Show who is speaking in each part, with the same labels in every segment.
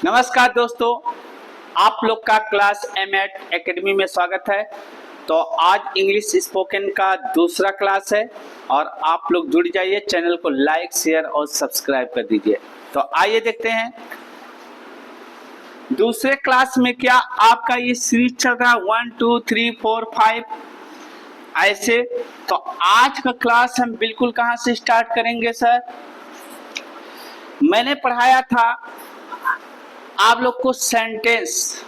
Speaker 1: नमस्कार दोस्तों, आप लोग का क्लास एमएट एकेडमी में स्वागत है। तो आज इंग्लिश स्पोकन का दूसरा क्लास है और आप लोग जुड़ जाइए, चैनल को लाइक शेयर और सब्सक्राइब कर दीजिए। तो आइए देखते हैं दूसरे क्लास में क्या आपका ये सीरीज चल रहा है 1 2 3 4 5 ऐसे। तो आज का क्लास हम बिल्कुल कहाँ से स्टार्ट करेंगे सर? मैंने पढ़ाया था आप लोग को सेंटेंस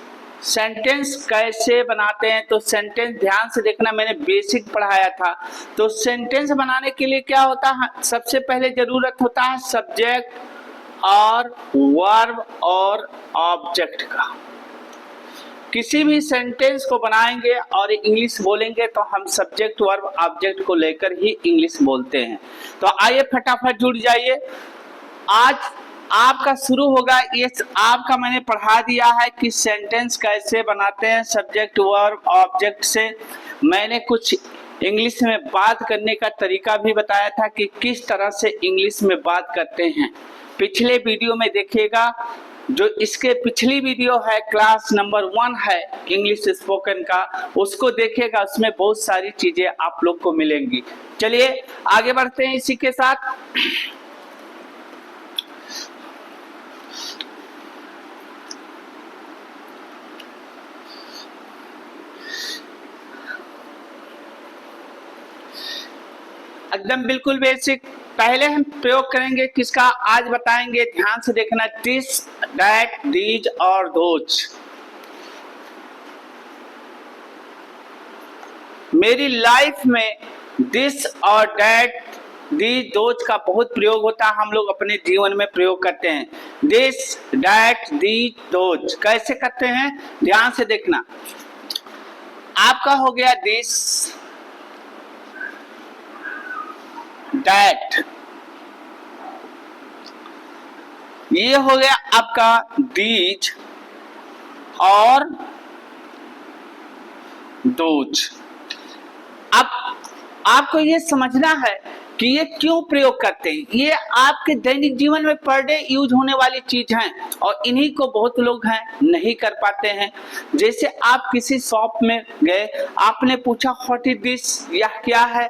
Speaker 1: कैसे बनाते हैं। तो सेंटेंस ध्यान से देखना, मैंने बेसिक पढ़ाया था। तो सेंटेंस बनाने के लिए क्या होता है, सबसे पहले जरूरत होता है सब्जेक्ट और वर्ब और ऑब्जेक्ट का। किसी भी सेंटेंस को बनाएंगे और इंग्लिश बोलेंगे तो हम सब्जेक्ट वर्ब ऑब्जेक्ट को लेकर ही इंग्लिश बोलते हैं। तो आइए फटाफट जुड़ जाइए। आज आपका शुरू होगा, ये आपका मैंने पढ़ा दिया है कि सेंटेंस कैसे बनाते हैं सब्जेक्ट वर्ब ऑब्जेक्ट से। मैंने कुछ इंग्लिश में बात करने का तरीका भी बताया था कि किस तरह से इंग्लिश में बात करते हैं। पिछले वीडियो में देखिएगा, जो इसके पिछली वीडियो है क्लास नंबर 1 है इंग्लिश स्पोकन का, उसको देखिएगा, उसमें बहुत सारी चीजें आप लोग को मिलेंगी। चलिए आगे बढ़ते हैं इसी के साथ। एकदम बिल्कुल बेसिक। पहले हम प्रयोग करेंगे किसका, आज बताएंगे, ध्यान से देखना, दिस दैट दीज और दोज। मेरी लाइफ में दिस और दैट दीज दोज का बहुत प्रयोग होता है, हम लोग अपने जीवन में प्रयोग करते हैं। दिस दैट दीज दोज कैसे करते हैं, ध्यान से देखना। आपका हो गया दिस दैट, ये हो गया आपका दीज और दोज। अब आपको ये समझना है कि ये क्यों प्रयोग करते हैं। ये आपके दैनिक जीवन में पर डे यूज होने वाली चीज हैं और इन्हीं को बहुत लोग हैं नहीं कर पाते हैं। जैसे आप किसी शॉप में गए, आपने पूछा व्हाट इज दिस, यह क्या है।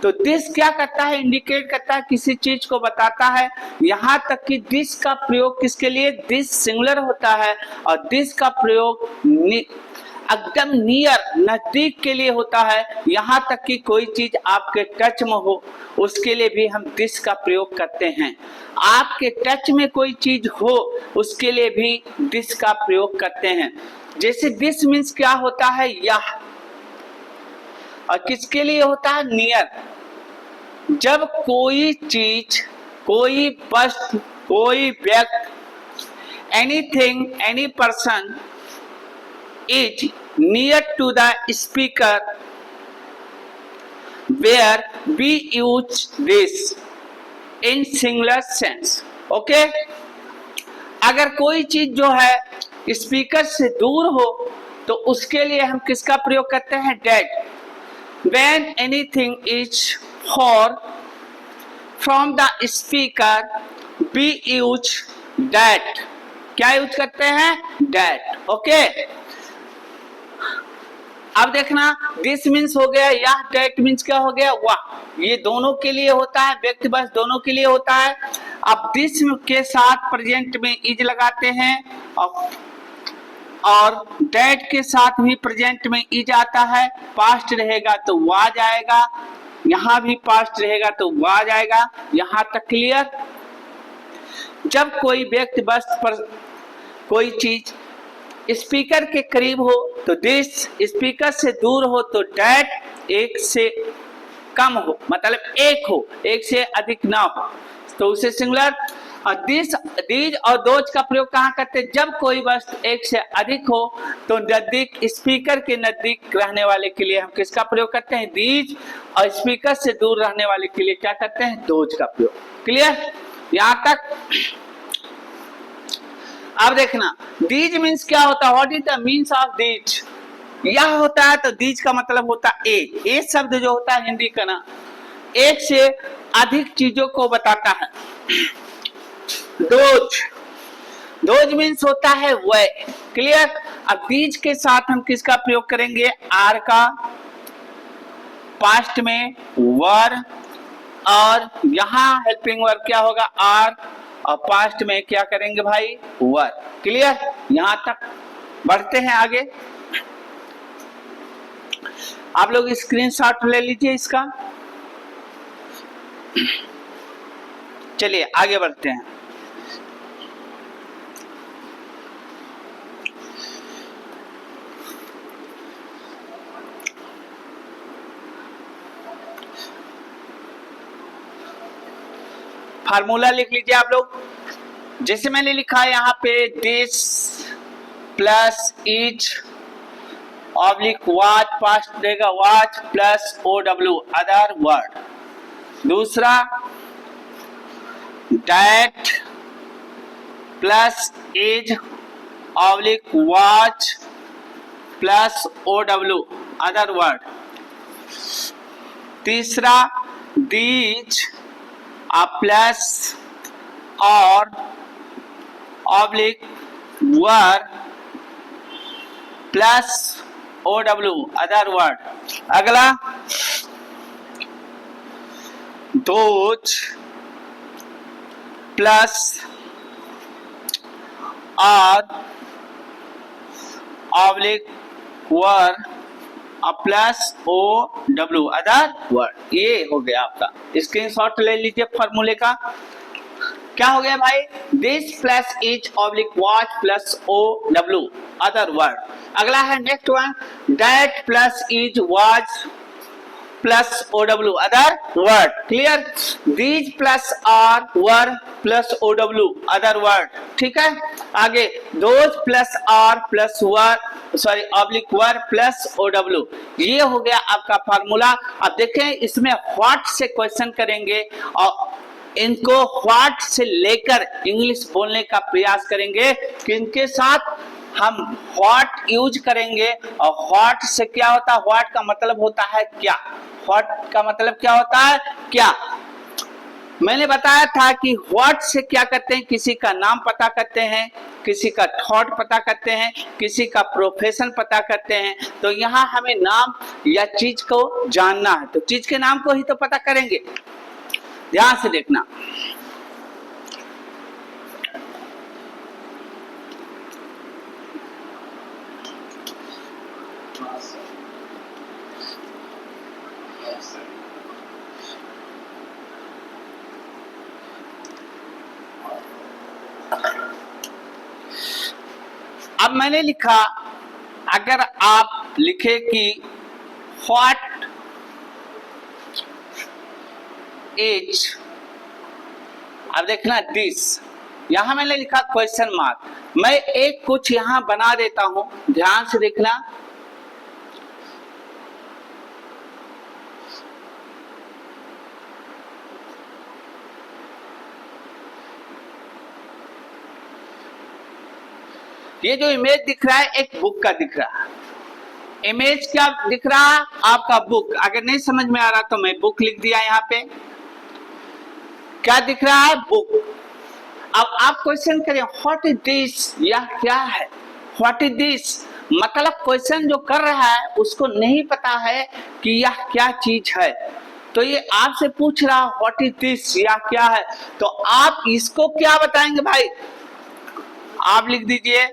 Speaker 1: तो दिस क्या करता है, इंडिकेट करता है, किसी चीज को बताता है। यहाँ तक कि दिस का प्रयोग किसके लिए, दिस सिंगुलर होता है और दिस का प्रयोग एकदम नियर नजदीक के लिए होता है। यहाँ तक कि कोई चीज आपके टच में हो उसके लिए भी हम दिस का प्रयोग करते हैं। आपके टच में कोई चीज हो उसके लिए भी दिस का प्रयोग करते हैं। जैसे दिस मीन्स क्या होता है, यह, और किसके लिए होता है, नियर। जब कोई चीज, कोई वस्तु, कोई व्यक्ति, anything, any person is near to the speaker where we use this in singular sense. Okay, अगर कोई चीज जो है स्पीकर से दूर हो तो उसके लिए हम किसका प्रयोग करते हैं, date. When anything is far from the speaker, we use that। क्या यूज करते हैं, that। ओके, अब देखना, this means हो गया यह, that means क्या हो गया, वह। ये दोनों के लिए होता है, व्यक्ति बस दोनों के लिए होता है। अब this के साथ प्रेजेंट में इज लगाते हैं और डेट के साथ भी प्रेजेंट में इज आता है। पास्ट रहेगा तो वाज आएगा, यहां भी पास्ट रहेगा तो वाज आएगा। यहां तक क्लियर। जब कोई व्यक्ति वस्तु पर, कोई चीज स्पीकर के करीब हो तो दिस, स्पीकर से दूर हो तो डेट, एक से कम हो मतलब एक हो, एक से अधिक ना हो तो उसे सिंगुलर। और दिस, दीज और दोज का प्रयोग कहाँ करते हैं, जब कोई वस्तु एक से अधिक हो तो नजदीक, स्पीकर के नजदीक रहने वाले के लिए हम किसका प्रयोग करते हैं, दीज, और स्पीकर से दूर रहने वाले के लिए क्या करते हैं, दोज का प्रयोग। क्लियर यहां तक। अब देखना, दीज मीन्स क्या होता है, what is the means of these. यह होता है तो दीज का मतलब होता है एक। एक शब्द जो होता है हिंदी का ना, एक से अधिक चीजों को बताता है। दोज, दोज मीन्स होता है वह। क्लियर। अब दीज के साथ हम किसका प्रयोग करेंगे? आर का। पास्ट में वर, और यहां हेल्पिंग वर्ब क्या होगा? आर, और पास्ट में क्या करेंगे भाई? वर। क्लियर। यहां तक बढ़ते हैं आगे। आप लोग स्क्रीनशॉट ले लीजिए इसका। चलिए आगे बढ़ते हैं। फार्मूला लिख लीजिए आप लोग। जैसे मैंने लिखा है यहाँ पे, this plus etch oblique was, past देगा was, plus OW other word. दूसरा that plus is oblique watch plus OW other word. तीसरा these plus are oblique were plus OW other word. अगला those plus are oblique were plus OW other word. ये हो गया आपका। Screenshot ले लीजिए फॉर्मूले का। क्या हो गया भाई? This plus etch oblique watch plus OW other word. अगला है next one, that plus is which plus OW other word. Clear. These plus are were plus OW other word. ठीक है। आगे those plus are plus were, sorry oblique were plus OW। ये हो गया आपका formula. अब देखें इसमें व्हाट से क्वेश्चन करेंगे और इनको व्हाट से लेकर इंग्लिश बोलने का प्रयास करेंगे कि इनके साथ हम व्हाट यूज करेंगे। और व्हाट से क्या होता है? व्हाट का मतलब होता है क्या। व्हाट का मतलब क्या होता है? क्या। मैंने बताया था कि व्हाट से क्या करते हैं? किसी का नाम पता करते हैं, किसी का थॉट पता करते हैं, किसी का प्रोफेशन पता करते हैं। तो यहाँ हमें नाम या चीज को जानना है, तो चीज के नाम को ही तो पता करेंगे। ध्यान से देखना। अब मैंने लिखा, अगर आप लिखे कि व्हाट इज, अब देखना दिस, यहां मैंने लिखा क्वेश्चन मार्क। मैं एक कुछ यहां बना देता हूं, ध्यान से देखना। ये जो इमेज दिख रहा है एक बुक का दिख रहा है। इमेज क्या दिख रहा है? आपका बुक। अगर नहीं समझ में आ रहा तो मैं बुक लिख दिया यहाँ पे। क्या दिख रहा है? बुक। अब आप क्वेश्चन करें व्हाट इज दिस, यह क्या है? व्हाट इज दिस मतलब क्वेश्चन जो कर रहा है उसको नहीं पता है कि यह क्या चीज है, तो ये आपसे पूछ रहा व्हाट इज दिस, यह क्या है। तो आप इसको क्या बताएंगे भाई? आप लिख दीजिए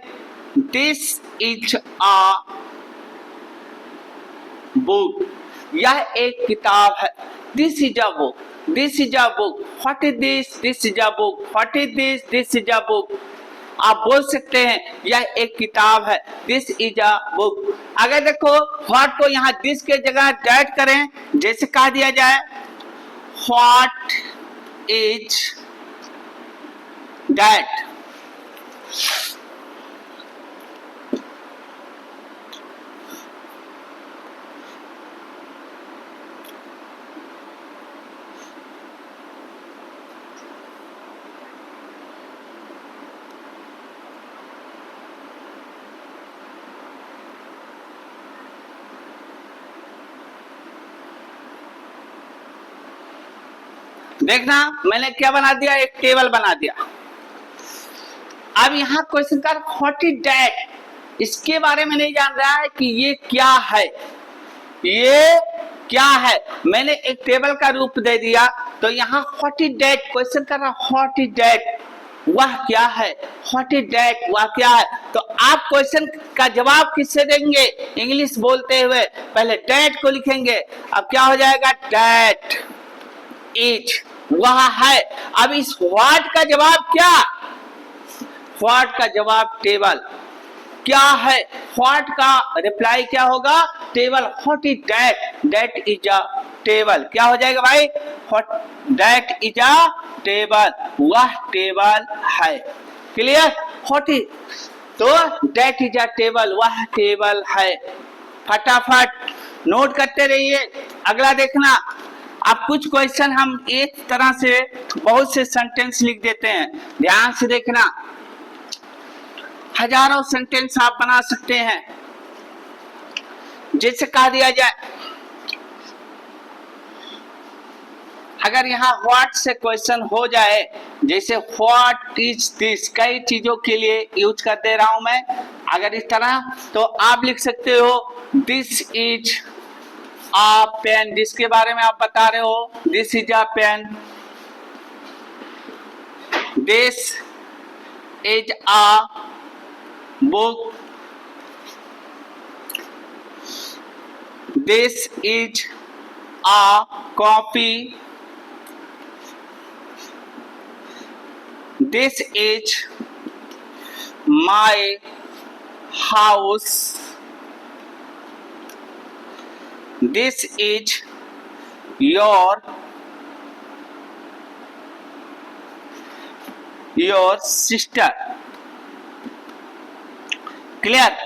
Speaker 1: दिस इज अ बुक, यह एक किताब है। This is a book, this is a book. What is this? This is a book. What is this? This is a book. आप बोल सकते हैं यह एक किताब है, दिस इज अ बुक। अगर देखो व्हाट को यहाँ दिस के जगह दैट करें, जैसे कह दिया जाए व्हाट इज दैट। देखना मैंने क्या बना दिया? एक टेबल बना दिया। अब यहाँ क्वेश्चन का व्हाट इज दैट, इसके बारे में नहीं जान रहा है कि ये क्या है, ये क्या है। मैंने एक टेबल का रूप दे दिया, तो यहाँ व्हाट इज दैट क्वेश्चन कर रहा, व्हाट इज दैट, वह क्या है, व्हाट इज दैट, वह क्या है। तो आप क्वेश्चन का जवाब किससे देंगे, इंग्लिश बोलते हुए पहले दैट को लिखेंगे। अब क्या हो जाएगा, दैट इज, वह है। अब इस व्हाट का जवाब क्या, व्हाट का जवाब टेबल, क्या है, व्हाट का रिप्लाई क्या होगा, table. What is that, that is a table, क्या हो जाएगा भाई, what that is a table, वह टेबल है। क्लियर, व्हाट इज, तो दैट इज अ टेबल, वह टेबल है। फटाफट नोट करते रहिए। अगला देखना, अब कुछ क्वेश्चन हम एक तरह से बहुत से सेंटेंस लिख देते हैं, ध्यान से देखना। हजारों सेंटेंस आप बना सकते हैं। जैसे कह दिया जाए, अगर यहाँ व्हाट से क्वेश्चन हो जाए, जैसे व्हाट इज दिस, कई चीजों के लिए यूज कर दे रहा हूं मैं। अगर इस तरह, तो आप लिख सकते हो दिस इज अ पेन, जिसके बारे में आप बता रहे हो, this is a pen, this is a book, this is a copy, this is my house, this is your sister। Clear,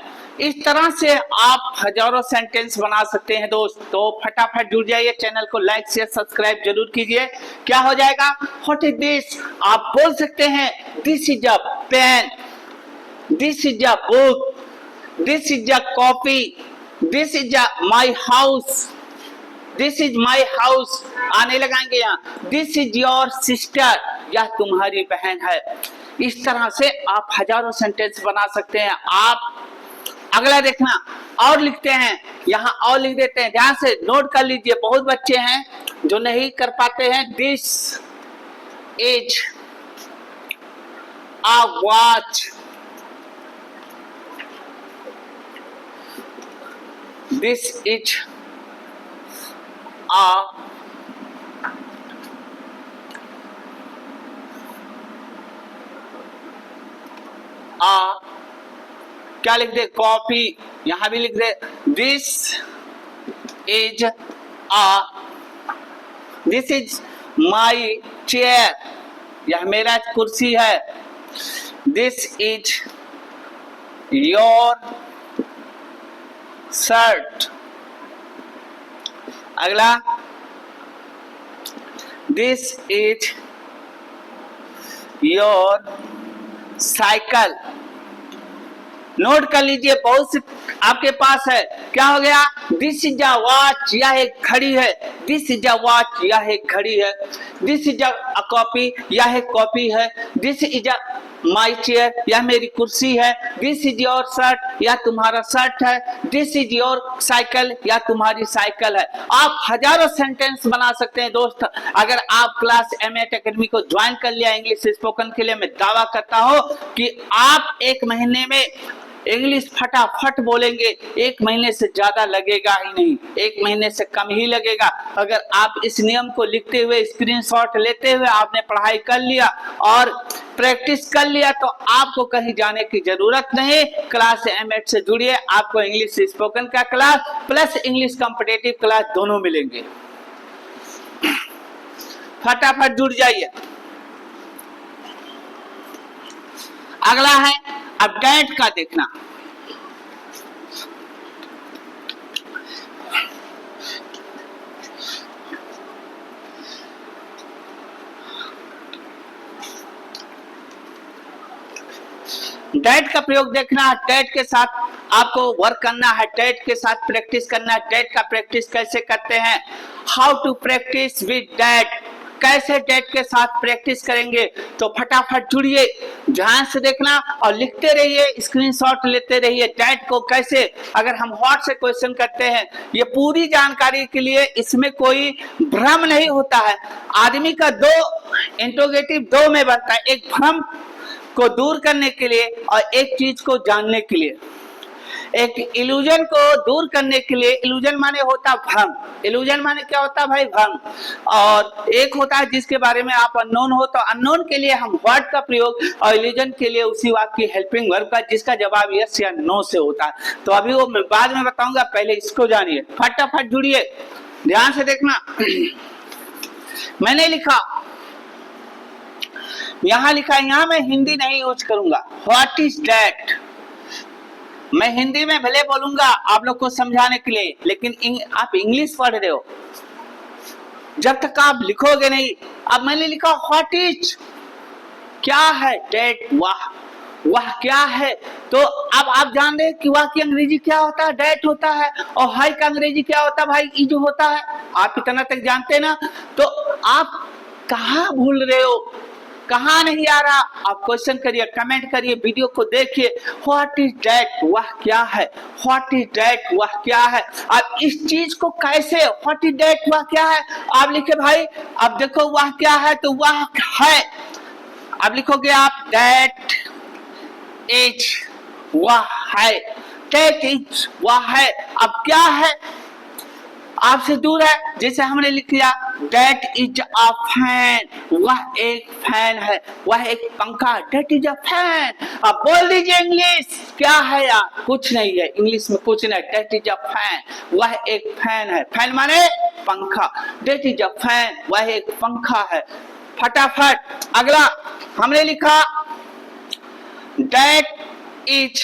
Speaker 1: इस तरह से आप हजारों सेंटेंस बना सकते हैं दोस्त। तो फटाफट जुड़ जाइए, चैनल को लाइक शेयर सब्सक्राइब जरूर कीजिए। क्या हो जाएगा, व्हाट इज दिस, आप बोल सकते हैं this is a pen, this is a book, this is a copy, this is a my house, this is my house, आने लगाएंगे यहाँ, दिस इज योर सिस्टर, यह तुम्हारी बहन है। इस तरह से आप हजारों सेंटेंस बना सकते हैं आप। अगला देखना, और लिखते हैं, यहाँ और लिख देते हैं, ध्यान से नोट कर लीजिए। बहुत बच्चे हैं जो नहीं कर पाते हैं। This is a watch, this is अ क्या लिख दे, कॉपी, यहां भी लिख दे दिस इज माई चेयर, यह मेरा कुर्सी है, दिस इज योर शर्ट। अगला, this is your cycle. Note कर लीजिए, बहुत से आपके पास है। क्या हो गया, दिस इज अ वॉच, यह एक घड़ी है, दिस इज अ वॉच, यह एक घड़ी है, दिस इज अ कॉपी, यह एक कॉपी है, this is a my chair, यह मेरी कुर्सी है, दिस इज योर शर्ट, यह तुम्हारा शर्ट है, दिस इज योर साइकिल, यह तुम्हारी साइकिल है। आप हजारों सेंटेंस बना सकते हैं दोस्त। अगर आप क्लास M8 एकेडमी को ज्वाइन कर लिया इंग्लिश स्पोकन के लिए, मैं दावा करता हूं कि आप एक महीने में इंग्लिश फटाफट बोलेंगे। एक महीने से ज्यादा लगेगा ही नहीं, एक महीने से कम ही लगेगा। अगर आप इस नियम को लिखते हुए, स्क्रीनशॉट लेते हुए आपने पढ़ाई कर लिया और प्रैक्टिस कर लिया, तो आपको कहीं जाने की जरूरत नहीं। क्लास M8 से जुड़िए, आपको इंग्लिश स्पोकन का class plus English competitive class दोनों मिलेंगे। फटाफट जुड़ जाइए। अगला है अब दैट का देखना। दैट का प्रयोग देखना है, दैट के साथ आपको वर्क करना है, दैट के साथ प्रैक्टिस करना है। दैट का प्रैक्टिस कैसे करते हैं, how to practice with that, कैसे डेट के साथ प्रैक्टिस करेंगे, तो फटाफट जुड़िए, ध्यान से देखना और लिखते रहिए, स्क्रीनशॉट लेते रहिए। डेट को कैसे, अगर हम व्हाट से क्वेश्चन करते हैं, ये पूरी जानकारी के लिए इसमें कोई भ्रम नहीं होता है। आदमी का दो इंट्रोगेटिव दो में बनता है, एक भ्रम को दूर करने के लिए और एक चीज को जानने के लिए। एक इल्यूजन को दूर करने के लिए, इल्यूजन माने होता भ्रम, इल्यूजन माने क्या होता भाई, भ्रम। और एक होता है जिसके बारे में आप अननोन हो, तो अननोन के लिए हम व्हाट का प्रयोग, और इल्यूजन के लिए उसी वाक्य की हेल्पिंग वर्ब का, जिसका जवाब यस या नो से होता है। तो अभी वो मैं बाद में बताऊंगा, पहले इसको जानिए। फटाफट जुड़िए, ध्यान से देखना। मैंने लिखा, यहां लिखा, यहां मैं हिंदी नहीं यूज करूंगा। व्हाट इज दैट, मैं हिंदी में भले बोलूंगा आप लोग को समझाने के लिए, लेकिन आप इंग्लिश पढ़ रहे हो, जब तक आप लिखोगे नहीं। अब मैंने लिखा व्हाट इज, क्या है, डेट, वह क्या है। तो अब आप जान रहे हैं कि वह की अंग्रेजी क्या होता है, डेट होता है, और हाई का अंग्रेजी क्या होता है भाई, इज होता है। आप इतना तक जानते हैं ना, तो आप कहाँ भूल रहे हो, कहाँ नहीं आ रहा, आप क्वेश्चन करिए, कमेंट करिए, वीडियो को देखिए। व्हाट इज दैट, वह क्या है, व्हाट इज दैट, वह क्या है। अब इस चीज को कैसे, व्हाट इज दैट, वह क्या है, आप लिखे भाई। अब देखो वह क्या है, तो वह है, अब लिखोगे आप दैट इज, वह है, दैट इज, वह है। अब क्या है, आपसे दूर है, जैसे हमने लिख लिया दैट इज अ फैन, वह एक फैन है, वह एक पंखा, दैट इज अ फैन। अब बोल दीजिए इंग्लिश, क्या है यार, कुछ नहीं है इंग्लिश में, कुछ नहीं, दैट इज अ फैन, वह एक फैन है, फैन माने पंखा, दैट इज अ फैन, वह एक पंखा है। फटाफट अगला हमने लिखा दैट इज,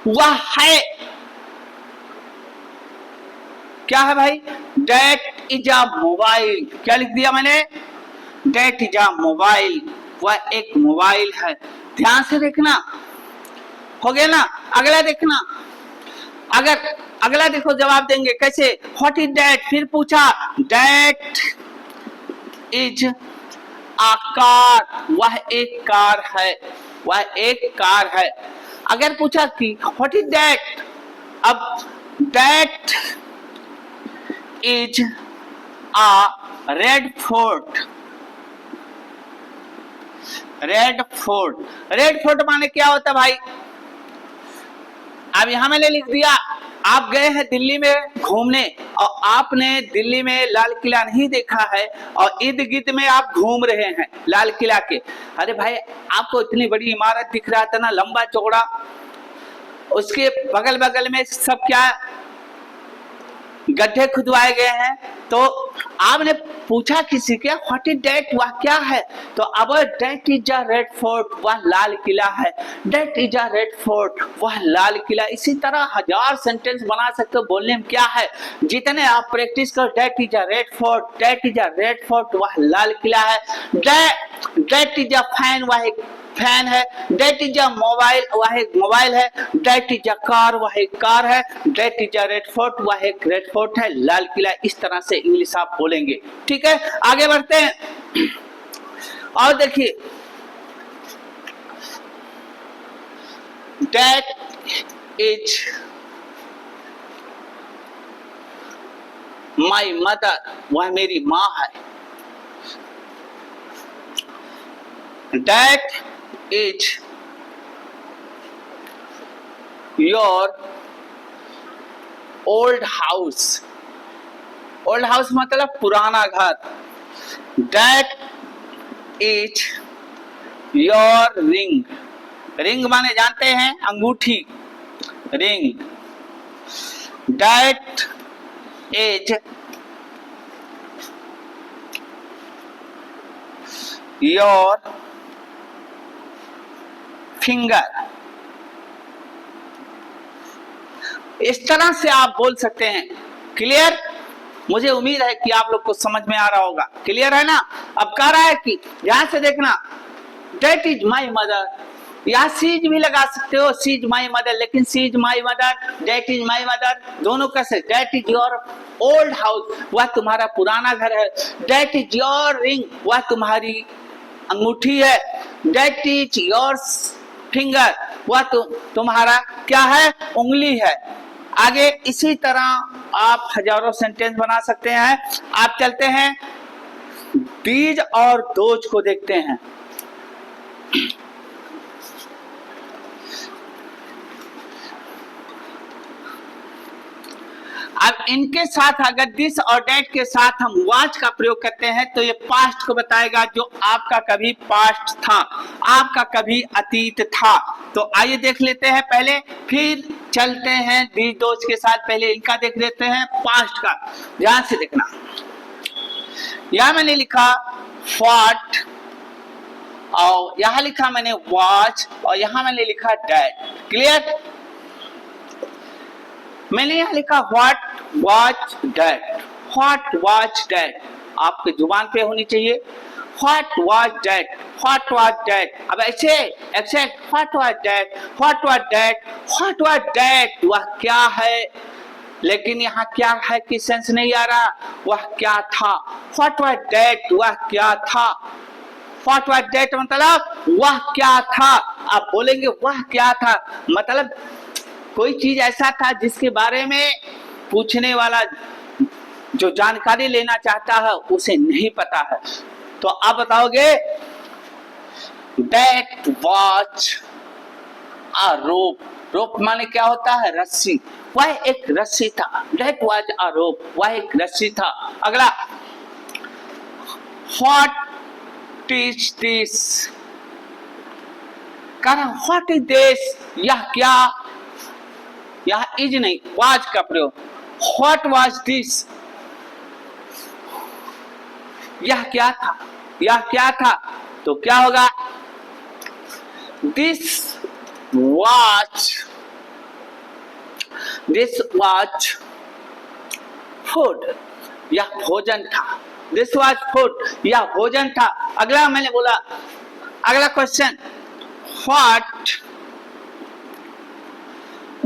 Speaker 1: वह है, क्या है भाई, दैट इज अ मोबाइल। क्या लिख दिया मैंने, दैट इज अ मोबाइल, वह एक मोबाइल है। ध्यान से देखना, हो गया ना। अगला देखना, अगर अगला देखो जवाब देंगे कैसे, व्हाट इज दैट, फिर पूछा दैट इज अ कार, वह एक कार है, वह एक कार है। अगर पूछा कि व्हाट इज दैट, अब that is a red fort, red fort, red fort माने क्या होता है भाई। अब यहां मैंने लिख दिया, आप गए हैं दिल्ली में घूमने और आपने दिल्ली में लाल किला नहीं देखा है और इर्द गिर्द में आप घूम रहे हैं लाल किला के। अरे भाई आपको इतनी बड़ी इमारत दिख रहा था ना, लंबा चौड़ा, उसके बगल बगल में सब क्या गड्ढे खुदवाए गए हैं। तो आपने पूछा किसी के व्हाट इज दैट, वह क्या है, तो अब that is a red fort, वह लाल किला है, that is a red fort, वह लाल किला। इसी तरह हजार सेंटेंस बना सकते हो बोलने में, क्या है, जितने आप प्रैक्टिस करो, that is a red fort, that is a red fort, वह लाल किला है। दैट इज अ फैन, वह एक फैन है, दैट इज अ मोबाइल, वह एक मोबाइल है, दैट इज अ कार, वह एक कार है, that is a red fort, वह एक रेड फोर्ट है, लाल किला। इस तरह से इंग्लिश आप बोलेंगे, ठीक है। आगे बढ़ते हैं और देखिए, दैट इज माई मदर, वह मेरी माँ है, that is your old house, old house मतलब पुराना घर, that is your ring, ring माने जानते हैं अंगूठी, ring, that is your finger. इस तरह से आप बोल सकते हैं। क्लियर, मुझे उम्मीद है कि आप लोग को समझ में आ रहा होगा। क्लियर है ना। अब कह रहा है कि ध्यान से देखना, दैट इज माई मदर, या सीज भी लगा सकते हो, सीज माई मदर, लेकिन she's my mother, that is my mother, दोनों कैसे? That is your old house, वह तुम्हारा पुराना घर है। डेट इज योर रिंग, वह तुम्हारी अंगूठी है। डेट इज योर फिंगर, वह तुम्हारा क्या है? उंगली है। आगे इसी तरह आप हजारों सेंटेंस बना सकते हैं। आप चलते हैं दीज और दोज को देखते हैं। अब इनके साथ अगर दिस और डेट के साथ हम वाच का प्रयोग करते हैं तो ये पास्ट को बताएगा, जो आपका कभी पास्ट था, आपका कभी अतीत था। तो आइए देख लेते हैं पहले, फिर चलते हैं दीज दोज के साथ। पहले इनका देख लेते हैं पास्ट का, ध्यान से देखना। यहां मैंने लिखा फॉट, और यहां लिखा मैंने वॉच, और यहां मैंने लिखा डेट। क्लियर? मैंने यहां लिखा what which that, what which that, आपके जुबान पे होनी चाहिए। What which that, what which that. अब ऐसे exact what which that, what which that, what which that, वह क्या है, लेकिन यहाँ क्या है कि सेंस नहीं आ रहा, वह क्या था। व्हाट वॉच डेट, वह क्या था। व्हाट वॉच डेट मतलब वह क्या था। आप बोलेंगे वह क्या था, मतलब कोई चीज ऐसा था जिसके बारे में पूछने वाला जो जानकारी लेना चाहता है उसे नहीं पता है। तो आप बताओगे दैट वॉच अ रोप, रोप माने क्या होता है? रस्सी, वह एक रस्सी था। दैट वॉच अ रोप, वह एक रस्सी था। अगला व्हाट इज दिस, कहना व्हाट इज दिस, यह क्या, यह इज नहीं, वाज का प्रयोग। व्हाट वाज दिस, यह क्या था, यह क्या था। तो क्या होगा? दिस वाज फूड, यह भोजन था। दिस वाज फूड, यह भोजन था। अगला मैंने बोला, अगला क्वेश्चन, व्हाट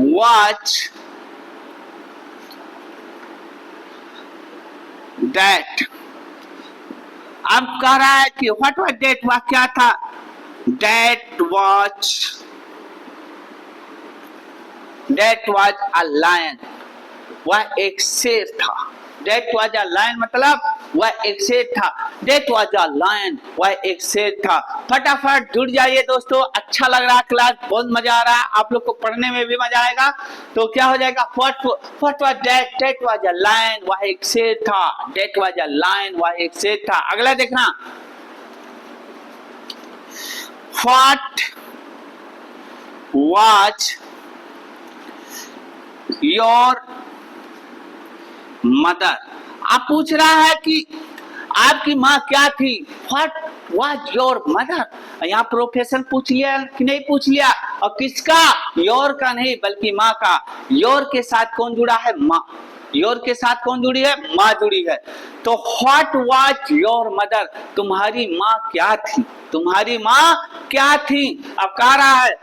Speaker 1: watch that, अब कह रहा है कि what was that, वह क्या था? that was a lion, वह एक शेर था। that was a lion मतलब वह एक शेर था। that was a lion, वह एक शेर था। फटाफट जुड़ जाइए दोस्तों, अच्छा लग रहा क्लास, बहुत मजा आ रहा है, आप लोग को पढ़ने में भी मजा आएगा। तो क्या हो जाएगा? what was that, that was a lion, वह एक शेर था। that was a lion, वह एक शेर था। अगला देखना, what was your मदर, आप पूछ रहा है कि आपकी माँ क्या थी। व्हाट वाज योर मदर, यहाँ प्रोफेशन पूछ लिया कि नहीं पूछ लिया, और किसका? योर का नहीं बल्कि माँ का। योर के साथ कौन जुड़ा है? माँ। योर के साथ कौन जुड़ी है? माँ जुड़ी है। तो व्हाट वाज योर मदर, तुम्हारी माँ क्या थी, तुम्हारी माँ क्या थी। अब कह रहा है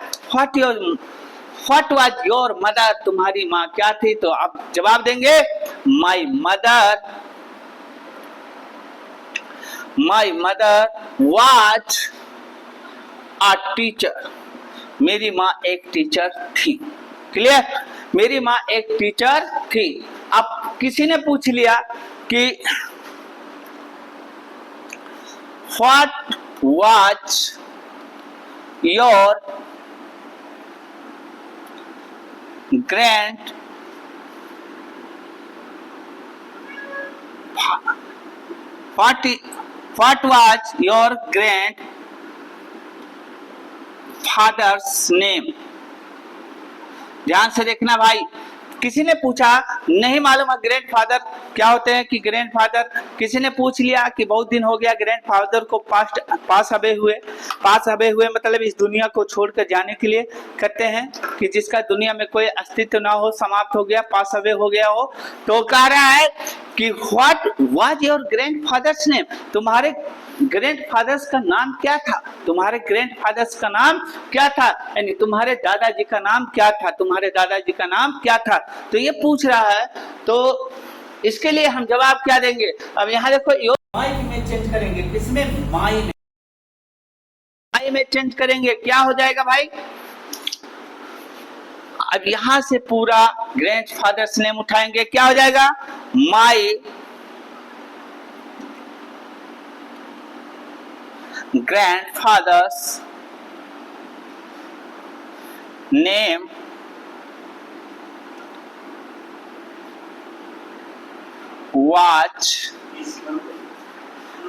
Speaker 1: व्हाट वाज योर मदर, तुम्हारी माँ क्या थी। तो अब जवाब देंगे my mother was a teacher, मेरी माँ एक टीचर थी। क्लियर? मेरी माँ एक टीचर थी। अब किसी ने पूछ लिया कि what was your grand what was your grandfather's name, ध्यान से देखना भाई। किसी ने पूछा, नहीं मालूम है ग्रैंडफादर क्या होते हैं, कि ग्रैंडफादर किसी ने पूछ लिया कि बहुत दिन हो गया ग्रैंडफादर को पास अवे हुए मतलब इस दुनिया को छोड़कर जाने के लिए कहते हैं कि जिसका दुनिया में कोई अस्तित्व ना हो, समाप्त हो गया, पास अवे हो गया हो। तो कह रहा है कि what was your grandfathers name, तुम्हारे ग्रैंडफादर्स का नाम क्या था, तुम्हारे ग्रैंडफादर्स का नाम क्या था, यानी तुम्हारे दादाजी का नाम क्या था, तुम्हारे दादाजी का नाम क्या था। तो ये पूछ रहा है, तो इसके लिए हम जवाब क्या देंगे। अब यहाँ देखो योर माई में चेंज करेंगे, किसमें, माई में चेंज करेंगे, क्या हो जाएगा भाई। अब यहां से पूरा ग्रैंडफादर्स नेम उठाएंगे, क्या हो जाएगा, माई grandfather's name was,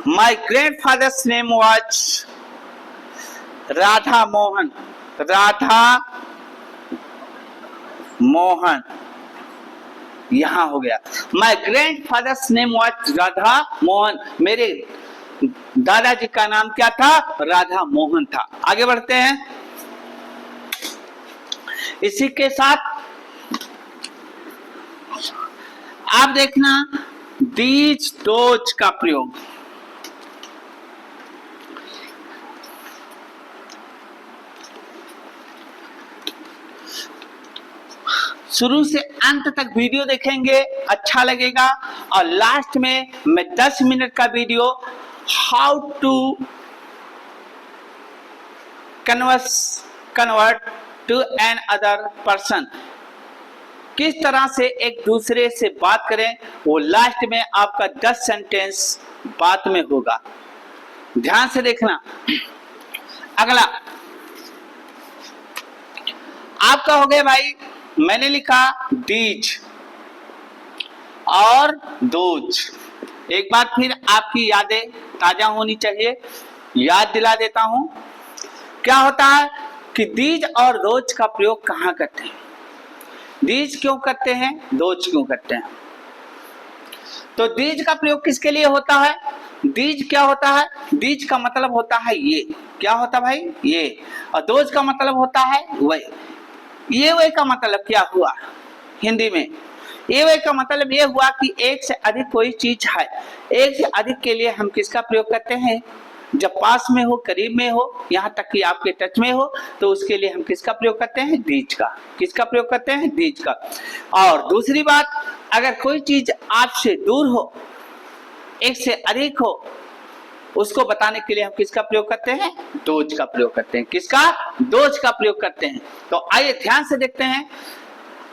Speaker 1: my grandfather's name was Radha Mohan, Radha Mohan, यहां हो गया। My grandfathers name was Radha Mohan, मेरे दादाजी का नाम क्या था, राधा मोहन था। आगे बढ़ते हैं, इसी के साथ आप देखना दीज दोज का प्रयोग। शुरू से अंत तक वीडियो देखेंगे, अच्छा लगेगा। और लास्ट में मैं 10 मिनट का video how to convert to an other person, किस तरह से एक दूसरे से बात करें, वो लास्ट में आपका 10 सेंटेंस बात में होगा, ध्यान से देखना। अगला आपका हो गया भाई, मैंने लिखा दीज और दोज। एक बार फिर आपकी यादें ताजा होनी चाहिए, याद दिला देता हूं। क्या होता है कि दीज और दोज का प्रयोग कहां करते हैं, दीज क्यों करते हैं, दोज क्यों करते हैं। तो दीज का प्रयोग किसके लिए होता है, दीज क्या होता है, दीज का मतलब होता है ये, क्या होता भाई, ये। और दोज का मतलब होता है वही। ये वे का मतलब क्या हुआ हिंदी में, ये वे का मतलब ये हुआ कि एक से अधिक कोई चीज है, एक से अधिक के लिए हम किसका प्रयोग करते हैं, जब पास में हो, करीब में हो, यहाँ तक कि आपके टच में हो, तो उसके लिए हम किसका प्रयोग करते हैं, दीज का। किसका प्रयोग करते हैं, दीज का। और दूसरी बात, अगर कोई चीज आपसे दूर हो, एक से अधिक हो, उसको बताने के लिए हम किसका प्रयोग करते हैं, दोज का प्रयोग करते हैं। किसका, दोज का प्रयोग करते हैं। तो आइए ध्यान से देखते हैं।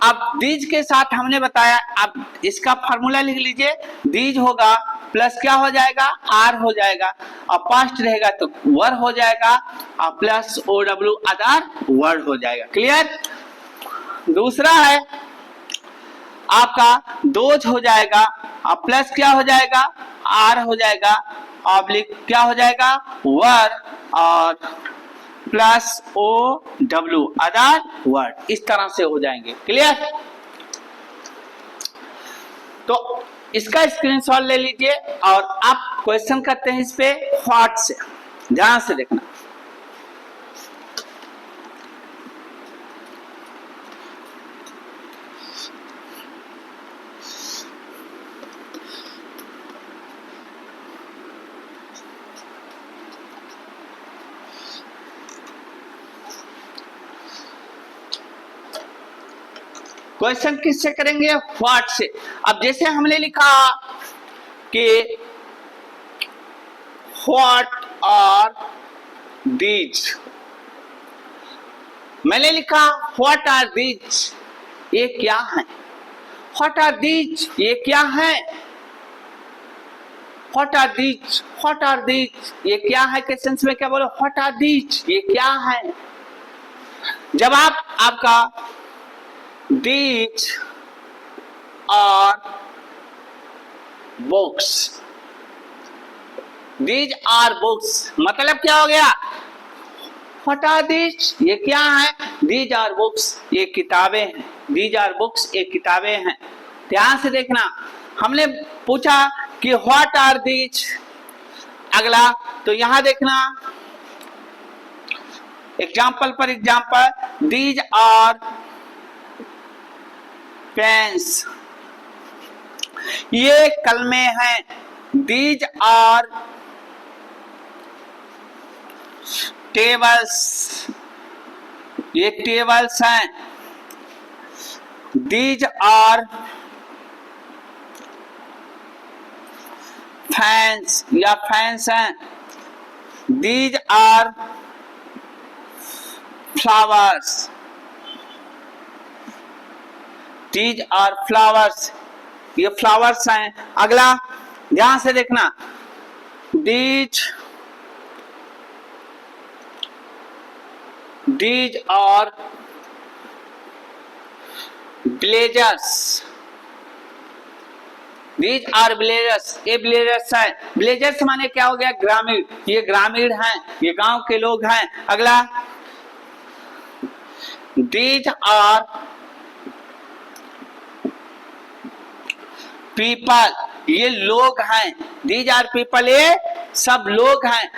Speaker 1: अब दीज के साथ हमने बताया, अब इसका फार्मूला लिख लीजिए, दीज होगा प्लस क्या हो जाएगा, आर हो जाएगा, और पास्ट रहेगा तो वर हो जाएगा, और plus O W other word हो जाएगा। क्लियर। दूसरा है आपका दोज हो जाएगा, और प्लस क्या हो जाएगा, आर हो जाएगा, ऑब्लिक क्या हो जाएगा, वर, और plus O W other word, इस तरह से हो जाएंगे। क्लियर। तो इसका स्क्रीनशॉट ले लीजिए और आप क्वेश्चन करते हैं इस पे व्हाट से, ध्यान से देखना। क्वेश्चन किससे करेंगे, व्हाट से। अब जैसे हमने लिखा कि व्हाट आर दीज, मैंने लिखा व्हाट आर दीज, ये क्या है, व्हाट आर दीज, ये क्या है, what are these, what are these, ये क्या है। क्वेश्चन में क्या बोलो, व्हाट आर दीज, ये क्या है। जब आपका these are books, these are books मतलब क्या हो गया, what are these, ये क्या है, these are books, ये किताबें हैं, these are books, ये किताबें हैं। ध्यान से देखना, हमने पूछा कि what are these, अगला तो यहां देखना एग्जाम्पल पर एग्जाम्पल, these are पेन्स, ये कलमे हैं, दीज आर टेबल्स, ये टेबल्स हैं, दीज आर फैंस या फैंस हैं, these are flowers, these are flowers, ये फ्लावर्स हैं। अगला ध्यान से देखना, these are blazers, these are blazers, ये ब्लेजर्स है। ब्लेजर्स माने क्या हो गया? ग्रामीण, ये ग्रामीण हैं, ये गांव के लोग हैं। अगला दीज आर पीपल, ये लोग हैं, दीज आर पीपल, ये सब लोग हैं,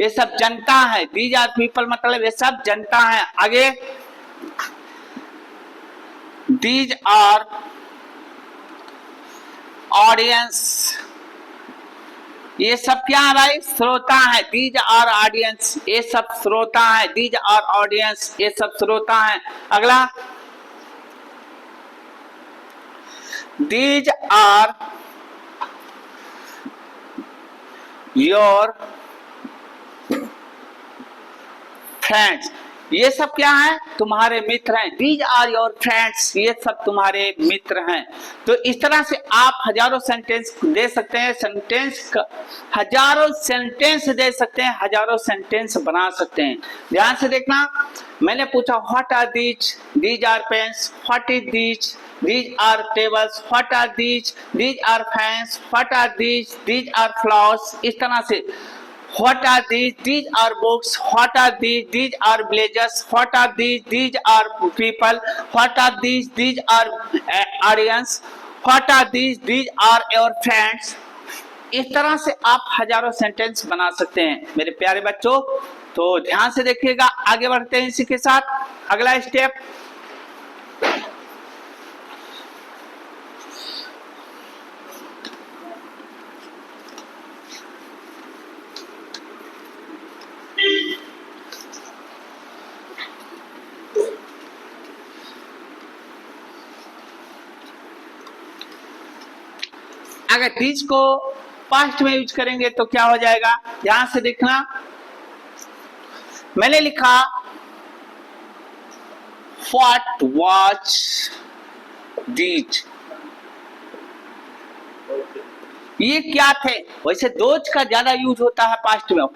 Speaker 1: ये सब जनता है। दीज आर पीपल मतलब ये सब जनता है। आगे दीज आर ऑडियंस, ये सब क्या है भाई? श्रोता है। दीज आर ऑडियंस, ये सब श्रोता है। दीज आर ऑडियंस, ये सब श्रोता है। अगला दीज आर योर फ्रेंड्स, ये सब क्या है? तुम्हारे मित्र हैं। दीज आर योर फ्रेंड्स, ये सब तुम्हारे मित्र हैं। तो इस तरह से आप हजारों सेंटेंस दे सकते हैं, हजारों सेंटेंस दे सकते हैं, हजारों सेंटेंस बना सकते हैं। ध्यान से देखना, मैंने पूछा what are these, these are pens, what is these are tables, what are these are fans, what are these are flowers. इस तरह से what are these are books, what are these are blazers, what are these are people, what are these are audience, what are these are your friends। इस तरह से आप हजारों sentence बना सकते हैं मेरे प्यारे बच्चों। तो ध्यान से देखिएगा, आगे बढ़ते हैं इसी के साथ। अगला स्टेप, अगर दीज को पास्ट में यूज करेंगे तो क्या हो जाएगा? ध्यान से देखना, मैंने लिखा व्हाट वॉच दीज, ये क्या थे? वैसे दोज का ज्यादा यूज होता है पास्ट में।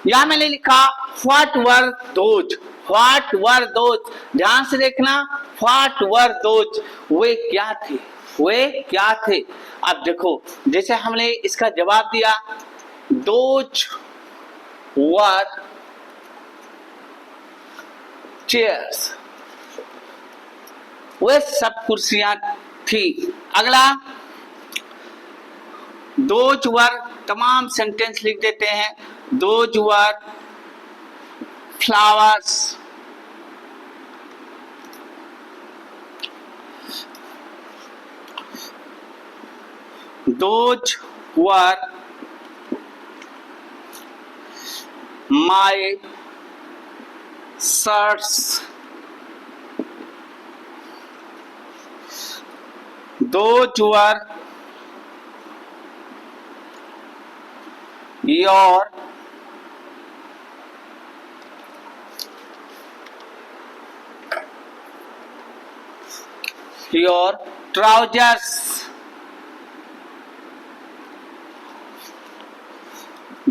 Speaker 1: यहां मैंने लिखा what were those, what were those. ध्यान से देखना, व्हाट वर दोज, वे क्या थे, वे क्या थे। अब देखो, जैसे हमने इसका जवाब दिया, दोज वर चेयर्स, वे सब कुर्सियां थी। अगला दोज वर, तमाम सेंटेंस लिख देते हैं, those were flowers, those were my shirts, those were your trousers,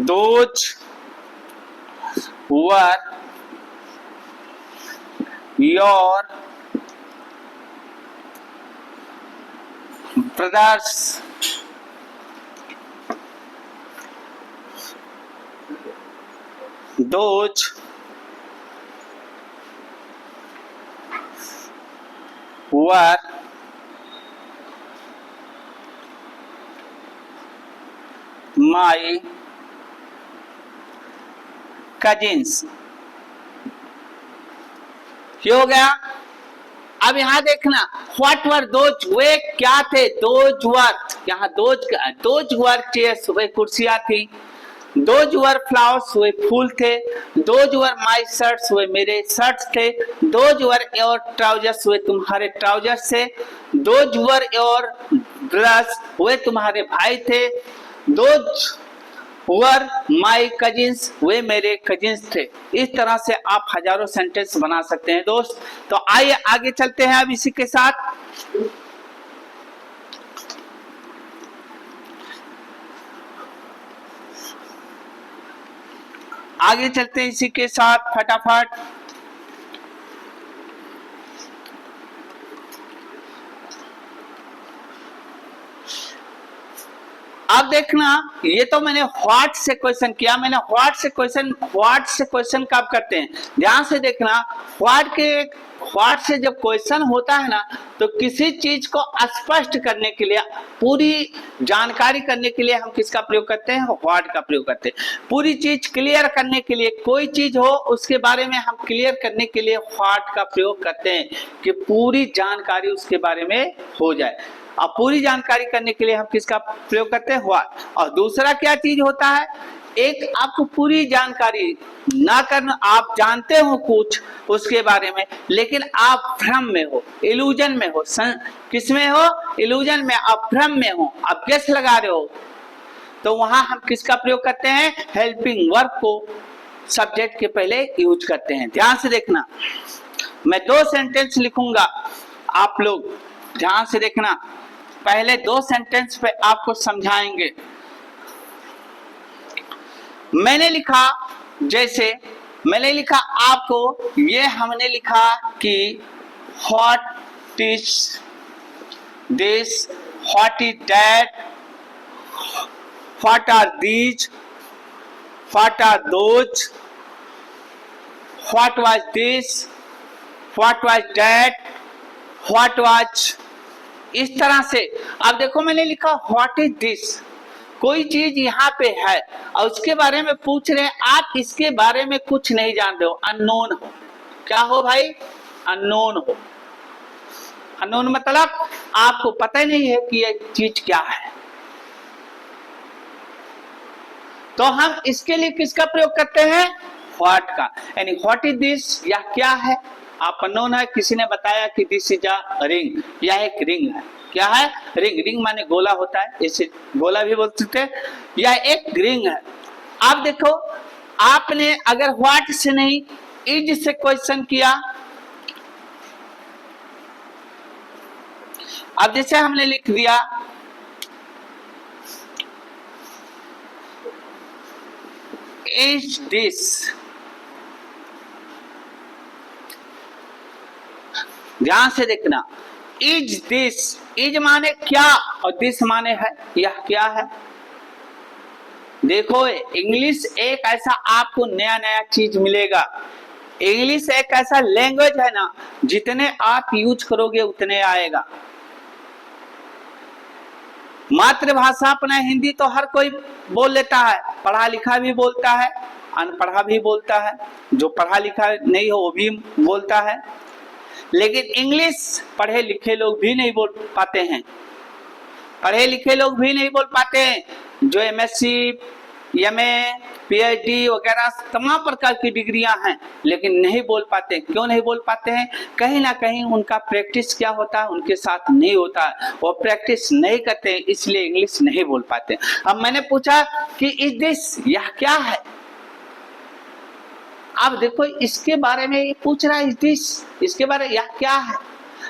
Speaker 1: those were your brothers, those were my cousins। ये हो गया अब यहाँ देखना, व्हाट वर दोज, वे क्या थे, दोज वर, यहाँ दोज वर चेयर्स, वे कुर्सियां थी, दोज वर फ्लावर्स, वे फूल थे, दोज वर माई शर्ट्स, वे मेरे शर्ट्स थे, दोज वर योर ट्राउजर्स, वे तुम्हारे ट्राउजर्स थे, दोज वर योर ब्रदर्स, वे तुम्हारे भाई थे, दोज वर माई कजिन्स, वे मेरे कजिन्स थे। इस तरह से आप हजारों सेंटेंस बना सकते हैं दोस्त। तो आइए आगे चलते हैं अब इसी के साथ। आगे चलते हैं इसी के साथ फटाफट। अब देखना, ये तो मैंने व्हाट से क्वेश्चन किया, मैंने व्हाट से क्वेश्चन कब करते हैं, ध्यान से देखना। व्हाट से जब क्वेश्चन होता है ना, तो किसी चीज को स्पष्ट करने के लिए, पूरी जानकारी करने के लिए हम किसका प्रयोग करते हैं, व्हाट का प्रयोग करते हैं। पूरी चीज क्लियर करने के लिए, कोई चीज हो उसके बारे में हम क्लियर करने के लिए व्हाट का प्रयोग करते हैं, कि पूरी जानकारी उसके बारे में हो जाए। अब पूरी जानकारी करने के लिए हम किसका प्रयोग करते हैं, व्हाट। और दूसरा क्या चीज होता है, एक आपको पूरी जानकारी ना करना, आप जानते हो कुछ उसके बारे में, लेकिन आप भ्रम में हो, इल्यूजन में हो, किसमें हो, इल्यूजन में, आप भ्रम में हो, आप गेस लगा रहे हो, तो वहां हम किसका प्रयोग करते हैं, हेल्पिंग वर्ब को सब्जेक्ट के पहले यूज करते हैं। ध्यान से देखना, मैं 2 सेंटेंस लिखूंगा, आप लोग ध्यान से देखना। पहले 2 सेंटेंस पे आपको समझाएंगे। मैंने लिखा, जैसे मैंने लिखा आपको, ये हमने लिखा कि what is this, what is that, what are these, what are those, what was this, what was that, what was, इस तरह से। अब देखो मैंने लिखा व्हाट इज दिस, कोई चीज यहाँ पे है और उसके बारे में पूछ रहे हैं, आप इसके बारे में कुछ नहीं जानते हो, अननोन हो। क्या हो भाई, अननोन हो। अननोन मतलब आपको पता ही नहीं है कि ये चीज क्या है। तो हम इसके लिए किसका प्रयोग करते हैं, व्हाट का, यानी व्हाट इज दिस, या क्या है, आप अननोन है, किसी ने बताया कि दिस इज अ रिंग, यह एक रिंग है। क्या है, रिंग, रिंग माने गोला होता है, इसे गोला भी बोल सकते हैं, यह एक रिंग है। आप देखो, आपने अगर व्हाट से नहीं इज से क्वेश्चन किया, अब जैसे हमने लिख दिया इज दिस, ध्यान से देखना, इज दिस, इज माने क्या और दिस माने है, यह क्या है। देखो इंग्लिश एक ऐसा आपको नया नया चीज मिलेगा। इंग्लिश एक ऐसा लैंग्वेज है ना, जितने आप यूज करोगे उतने आएगा। मातृभाषा अपना हिंदी तो हर कोई बोल लेता है, पढ़ा लिखा भी बोलता है, अनपढ़ा भी बोलता है, जो पढ़ा लिखा नहीं हो वो भी बोलता है, लेकिन इंग्लिश पढ़े लिखे लोग भी नहीं बोल पाते हैं। पढ़े लिखे लोग भी नहीं बोल पाते हैं, जो एमएससी, एमए, पीएचडी वगैरह तमाम प्रकार की डिग्रियां हैं, लेकिन नहीं बोल पाते। क्यों नहीं बोल पाते हैं, कहीं ना कहीं उनका प्रैक्टिस क्या होता है, उनके साथ नहीं होता है, वो प्रैक्टिस नहीं करते हैं, इसलिए इंग्लिश नहीं बोल पाते। अब मैंने पूछा कि इज दिस, यह क्या है। अब देखो इसके बारे में ये पूछ रहा है, इज दिस, इसके बारे में यह क्या है।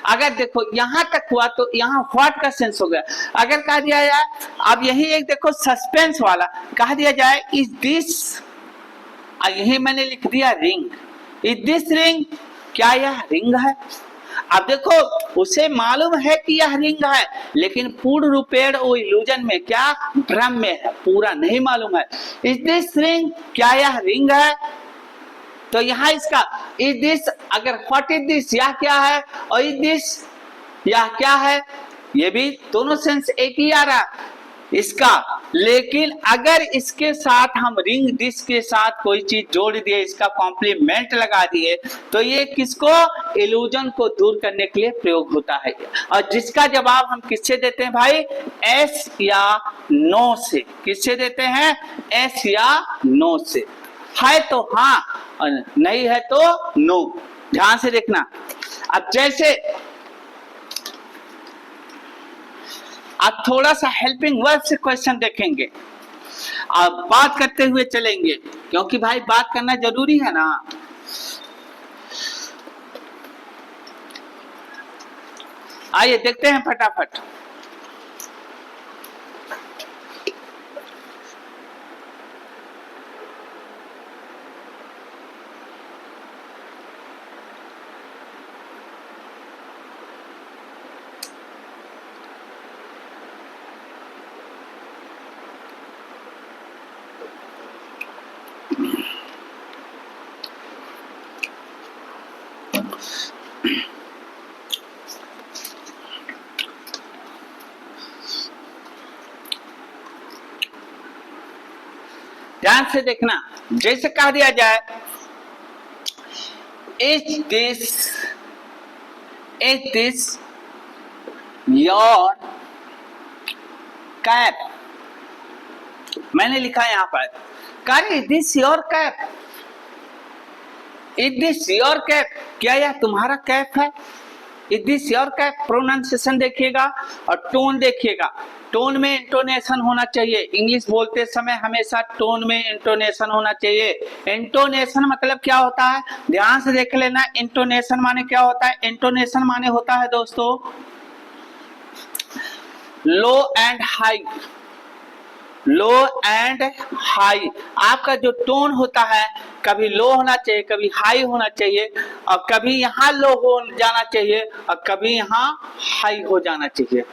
Speaker 1: अगर देखो यहां तक हुआ तो यहाँ व्हाट का सेंस हो गया। अगर कह दिया जाए, अब यही एक देखो सस्पेंस वाला, कह दिया जाए इज दिस, यही मैंने लिख दिया रिंग, इज दिस रिंग, क्या यह रिंग है। अब देखो उसे मालूम है कि यह रिंग है, लेकिन पूर्ण रूपेण वो इल्यूजन में, क्या भ्रम में है, पूरा नहीं मालूम है। इज दिस रिंग, क्या यह रिंग है। तो यहाँ इसका इज दिस, अगर व्हाट इज दिस, यह क्या है, और इज दिस, यह क्या है, ये भी दोनों सेंस एक ही आ रहा। इसका लेकिन अगर इसके साथ हम रिंग दिस के साथ कोई चीज जोड़ दिए, इसका कॉम्प्लीमेंट लगा दिए, तो ये किसको, इल्यूजन को दूर करने के लिए प्रयोग होता है। और जिसका जवाब हम किससे देते हैं भाई, एस या नो से। किससे देते हैं, एस या नो से। है तो हाँ और नहीं है तो नो। ध्यान से देखना। अब जैसे अब थोड़ा सा हेल्पिंग वर्ब से क्वेश्चन देखेंगे, अब बात करते हुए चलेंगे, क्योंकि भाई बात करना जरूरी है ना। आइए देखते हैं फटाफट। ध्यान से देखना। जैसे कह दिया जाए, इज दिस योर कैप। मैंने लिखा है यहां पर, कर is this your cap, is this your cap, क्या यह तुम्हारा कैप है। Is this your cap, pronunciation देखिएगा और टोन देखिएगा। टोन में इंटोनेशन होना चाहिए। इंग्लिश बोलते समय हमेशा टोन में इंटोनेशन होना चाहिए। इंटोनेशन मतलब क्या होता है, ध्यान से देख लेना। इंटोनेशन माने क्या होता है, इंटोनेशन माने होता है दोस्तों low and high. Low and high, आपका जो टोन होता है कभी लो होना चाहिए, कभी हाई होना चाहिए, और कभी यहाँ लो हो जाना चाहिए और कभी यहाँ हाई हो जाना चाहिए।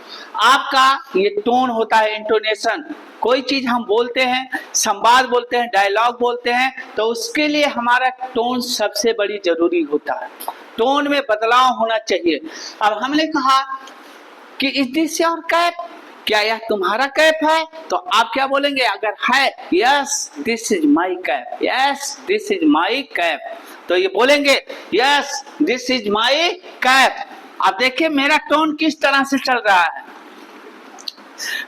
Speaker 1: आपका ये टोन होता है इंटोनेशन। कोई चीज हम बोलते हैं, संवाद बोलते हैं, डायलॉग बोलते हैं, तो उसके लिए हमारा टोन सबसे बड़ी जरूरी होता है। टोन में बदलाव होना चाहिए। अब हमने कहा कि इज दिस योर कैप, क्या यह तुम्हारा कैप है, तो आप क्या बोलेंगे, अगर है yes this is my cap, yes this is my cap, तो ये बोलेंगे yes this is my cap. अब देखिए मेरा टोन किस तरह से चल रहा है।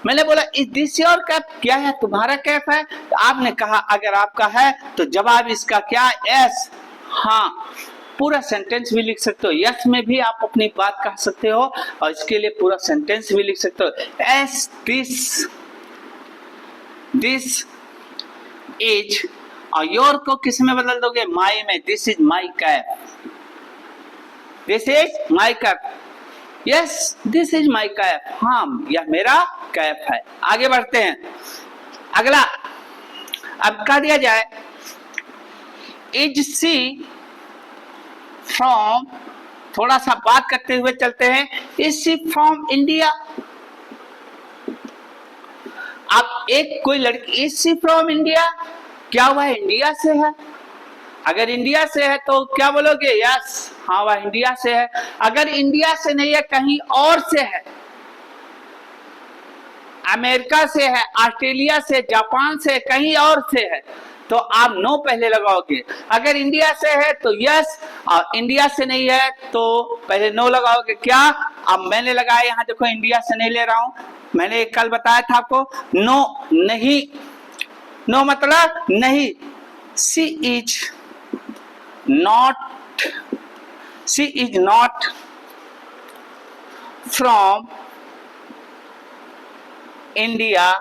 Speaker 1: मैंने बोला इज दिस योर कैप, क्या है तुम्हारा कैप है, तो आपने कहा अगर आपका है तो जवाब इसका क्या, यस, हाँ। पूरा सेंटेंस भी लिख सकते हो, यस में भी आप अपनी बात कह सकते हो और इसके लिए पूरा सेंटेंस भी लिख सकते हो। एस दिस इज, और योर को किस में बदल दोगे, माई में। This is my cap, this is my cap, yes this is my cap, हाँ यह मेरा कैप है। आगे बढ़ते हैं। अगला अब कह दिया जाए इज सी फ्रॉम, थोड़ा सा बात करते हुए चलते हैं, इज सी फ्रॉम इंडिया। अब एक कोई लड़की, इज सी फ्रॉम इंडिया, क्या वह इंडिया से है। अगर इंडिया से है तो क्या बोलोगे, यस, हाँ वह इंडिया से है। अगर इंडिया से नहीं है, कहीं और से है, अमेरिका से है, ऑस्ट्रेलिया से, जापान से, कहीं और से है, तो आप नो पहले लगाओगे। अगर इंडिया से है तो यस, और इंडिया से नहीं है तो पहले नो लगाओगे। क्या, अब मैंने लगाया यहाँ देखो, इंडिया से नहीं ले रहा हूं, मैंने कल बताया था आपको, नो नहीं, नो मतलब नहीं। She is not from India,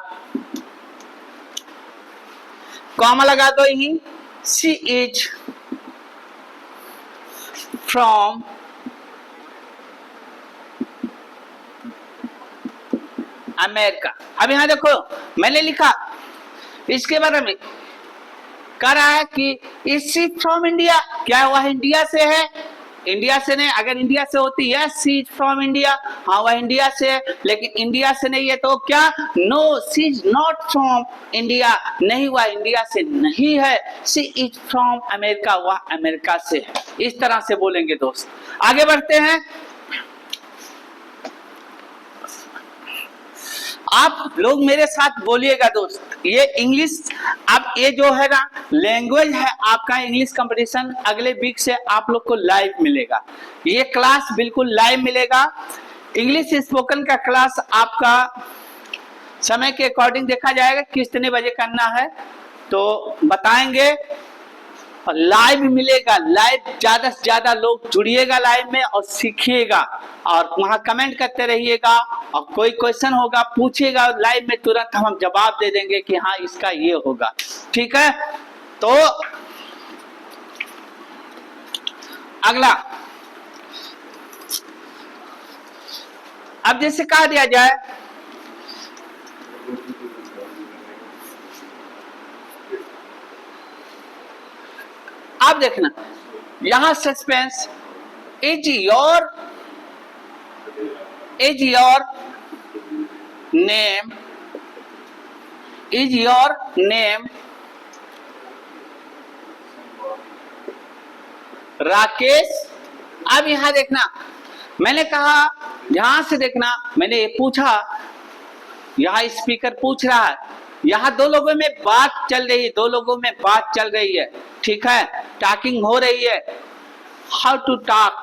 Speaker 1: comma लगा दो यही, शी इज फ्रॉम अमेरिका। अब यहां देखो मैंने लिखा इसके बारे में, कह रहा है कि इज शी फ्रॉम इंडिया, क्या वह इंडिया से है, इंडिया से नहीं। अगर इंडिया से होती yes she is from India, हाँ वह इंडिया से है, लेकिन इंडिया से नहीं है तो क्या, no she is not from India, नहीं वह इंडिया से नहीं है। शी इज फ्रॉम अमेरिका, वह अमेरिका से है। इस तरह से बोलेंगे दोस्त। आगे बढ़ते हैं। आप लोग मेरे साथ बोलिएगा दोस्त, ये इंग्लिश, अब ये जो है ना लैंग्वेज है आपका इंग्लिश कंपटीशन अगले वीक से आप लोग को लाइव मिलेगा। ये क्लास बिल्कुल लाइव मिलेगा। इंग्लिश स्पोकन का क्लास आपका समय के अकॉर्डिंग देखा जाएगा कितने बजे करना है तो बताएंगे, लाइव मिलेगा। लाइव ज्यादा से ज्यादा लोग जुड़िएगा लाइव में और सीखिएगा और वहां कमेंट करते रहिएगा और कोई क्वेश्चन होगा पूछिएगा लाइव में, तुरंत हम जवाब दे देंगे कि हाँ इसका ये होगा। ठीक है, तो अगला अब जैसे कहा दिया जाए, आप देखना यहां suspense, is your name, is your name Rakesh. अब यहां देखना, मैंने कहा ध्यान से देखना, मैंने ये पूछा, यहां स्पीकर पूछ रहा है, यहां दो लोगों में बात चल रही है, दो लोगों में बात चल रही है, ठीक है, टॉकिंग हो रही है। How to talk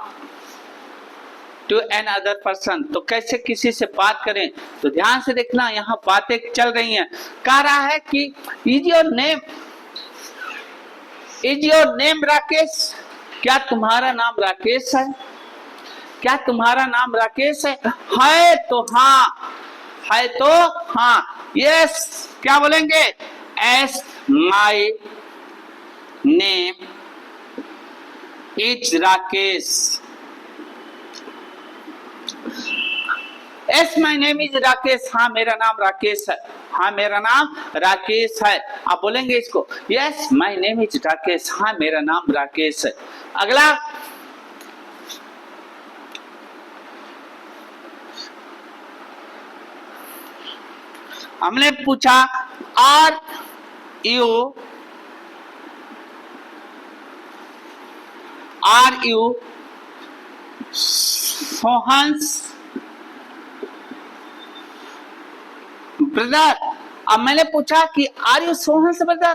Speaker 1: to an other person, तो कैसे किसी से बात करें, तो ध्यान से देखना यहाँ बातें चल रही हैं। कह रहा है कि इज योर नेम राकेश, क्या तुम्हारा नाम राकेश है, क्या तुम्हारा नाम राकेश है तो हाँ, है तो हाँ, यस क्या बोलेंगे, S my name is Rakesh, S my name is Rakesh, हाँ मेरा नाम राकेश है, हाँ मेरा नाम राकेश है। आप बोलेंगे इसको, yes my name is Rakesh, हाँ मेरा नाम राकेश है। अगला हमने पूछा आर यू सोहन्स ब्रदर। अब मैंने पूछा कि आर यू सोहन्स ब्रदर,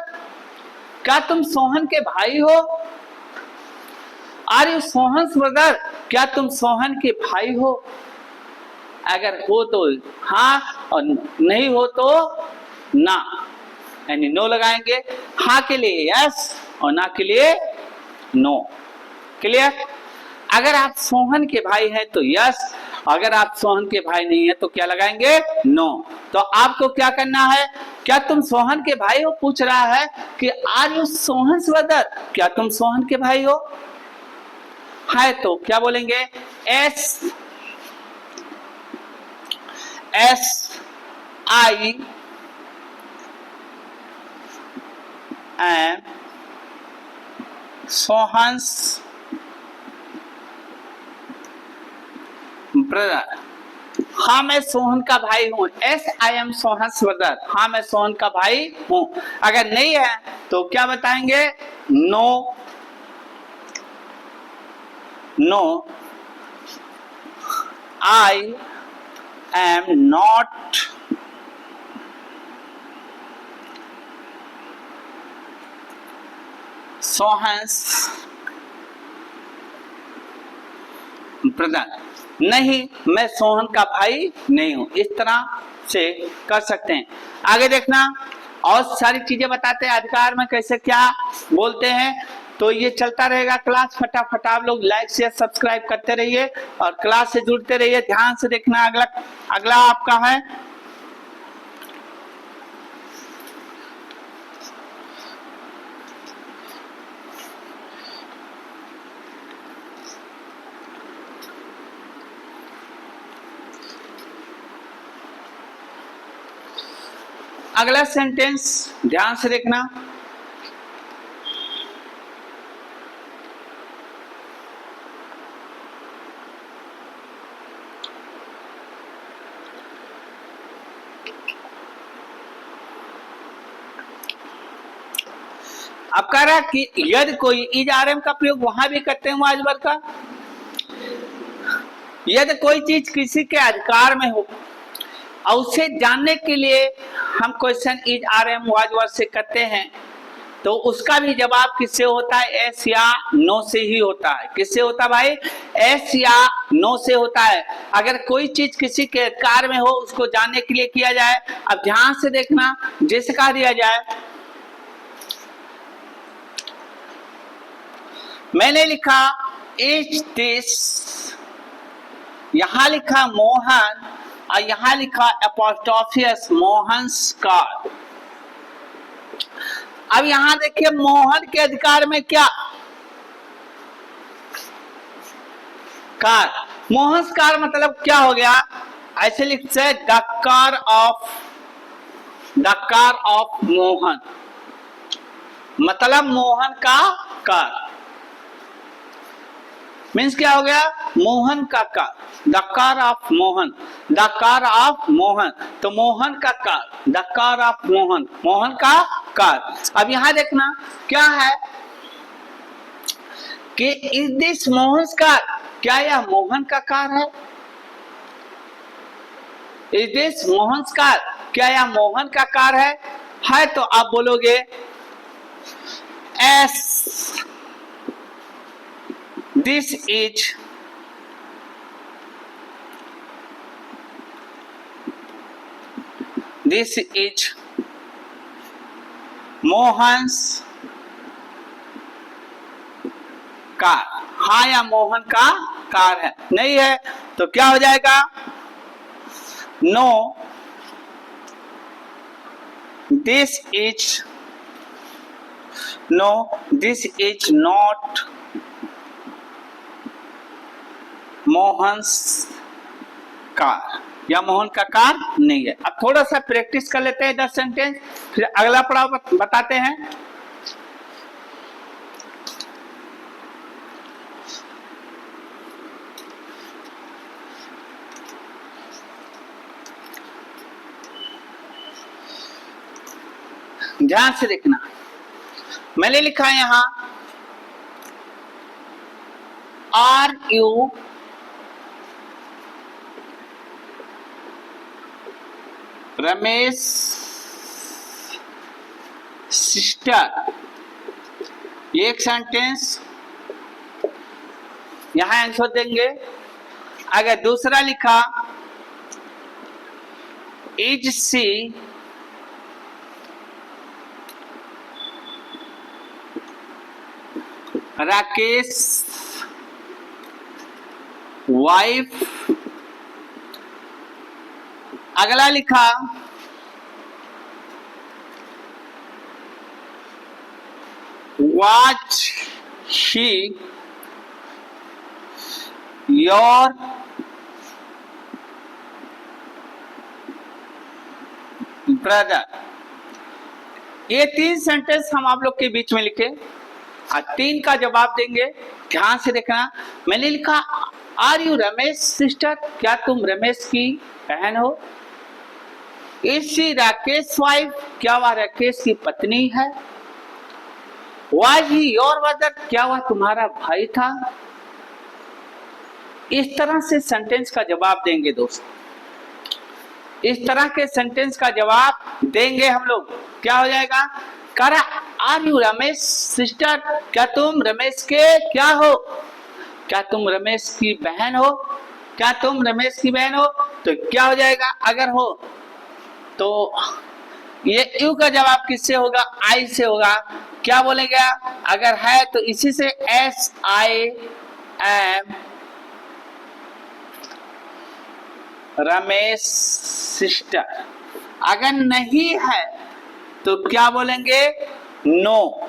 Speaker 1: क्या तुम सोहन के भाई हो, आर यू सोहन्स ब्रदर, क्या तुम सोहन के भाई हो। अगर हो तो हाँ और नहीं हो तो ना, यानी नो लगाएंगे, हाँ के लिए यस और ना के लिए नो। क्लियर। अगर आप सोहन के भाई हैं तो यस, अगर आप सोहन के भाई नहीं है तो क्या लगाएंगे, नो। तो आपको क्या करना है, क्या तुम सोहन के भाई हो, पूछ रहा है कि आर यू सोहन्स ब्रदर, क्या तुम सोहन के भाई हो, है तो क्या बोलेंगे, S I M Sohan's brother, हाँ मैं सोहन का भाई हूँ, S I M Sohan's brother, हाँ मैं सोहन का भाई हूँ। अगर नहीं है तो क्या बताएंगे, no I am not Sohan's brother, नहीं मैं सोहन का भाई नहीं हूं। इस तरह से कर सकते हैं। आगे देखना और सारी चीजें बताते हैं अधिकार में कैसे क्या बोलते हैं, तो ये चलता रहेगा क्लास। फटाफट आप लोग लाइक शेयर सब्सक्राइब करते रहिए और क्लास से जुड़ते रहिए। ध्यान से देखना। अगला आपका है अगला सेंटेंस, ध्यान से देखना। अब कह रहा कि यदि कोई इज आरएम का प्रयोग वहां भी करते हैं आज भर का, यदि कोई चीज किसी के अधिकार में हो, और उसे जानने के लिए हम question is are am was were से करते हैं, तो उसका भी जवाब किससे होता है? एस या नो से ही होता है। किससे होता है भाई? एस या नो से होता है। अगर कोई चीज किसी के अधिकार में हो, उसको जानने के लिए किया जाए। अब ध्यान से देखना, जैसे कहा दिया जाए, मैंने लिखा इज दिस, यहां लिखा मोहन और यहां लिखा एपोस्ट्रोफियस मोहन्स कार। अब यहां देखिए मोहन के अधिकार में क्या? कार। मोहन कार मतलब क्या हो गया? ऐसे लिखते हैं द कार ऑफ मोहन, मतलब मोहन का कार। मीन्स क्या हो गया? मोहन का car, the car of Mohan, the car of Mohan, तो मोहन का car, the car of Mohan, Mohan का कार। अब यहां देखना क्या है कि इज दिस मोहन कार, क्या यह मोहन का कार है? इज दिस मोहन कार, क्या यह मोहन का कार है तो आप बोलोगे S this is Mohan's car. हाँ या मोहन का कार है? नहीं है तो क्या हो जाएगा? No this is not Mohan's car, या मोहन का कार नहीं है। अब थोड़ा सा प्रैक्टिस कर लेते हैं 10 सेंटेंस, फिर अगला पड़ाव बताते हैं। ध्यान से देखना, मैंने लिखा है यहां आर यू रमेश सिस्टर, ये एक सेंटेंस यहां आंसर देंगे। अगर दूसरा लिखा इज सी राकेश वाइफ, अगला लिखा वाच शी योर ब्रदर। ये 3 सेंटेंस हम आप लोग के बीच में लिखे और 3 का जवाब देंगे। ध्यान से देखना, मैंने लिखा आर यू रमेश सिस्टर, क्या तुम रमेश की बहन हो? इज शी राकेश वाइफ, क्या वह राकेश की पत्नी है? वाज ही योर ब्रदर, क्या वह तुम्हारा भाई था? इस तरह से सेंटेंस का जवाब देंगे दोस्तों, इस तरह के सेंटेंस का जवाब देंगे हम लोग। क्या हो जाएगा? करा आर यू रमेश सिस्टर, क्या तुम रमेश के क्या हो? क्या तुम रमेश की बहन हो? क्या तुम रमेश की बहन हो? तो क्या हो जाएगा? अगर हो तो ये यू का जवाब किससे होगा? आई से होगा। क्या बोलेंगे? अगर है तो इसी से yes I am Ramesh sister. अगर नहीं है तो क्या बोलेंगे? No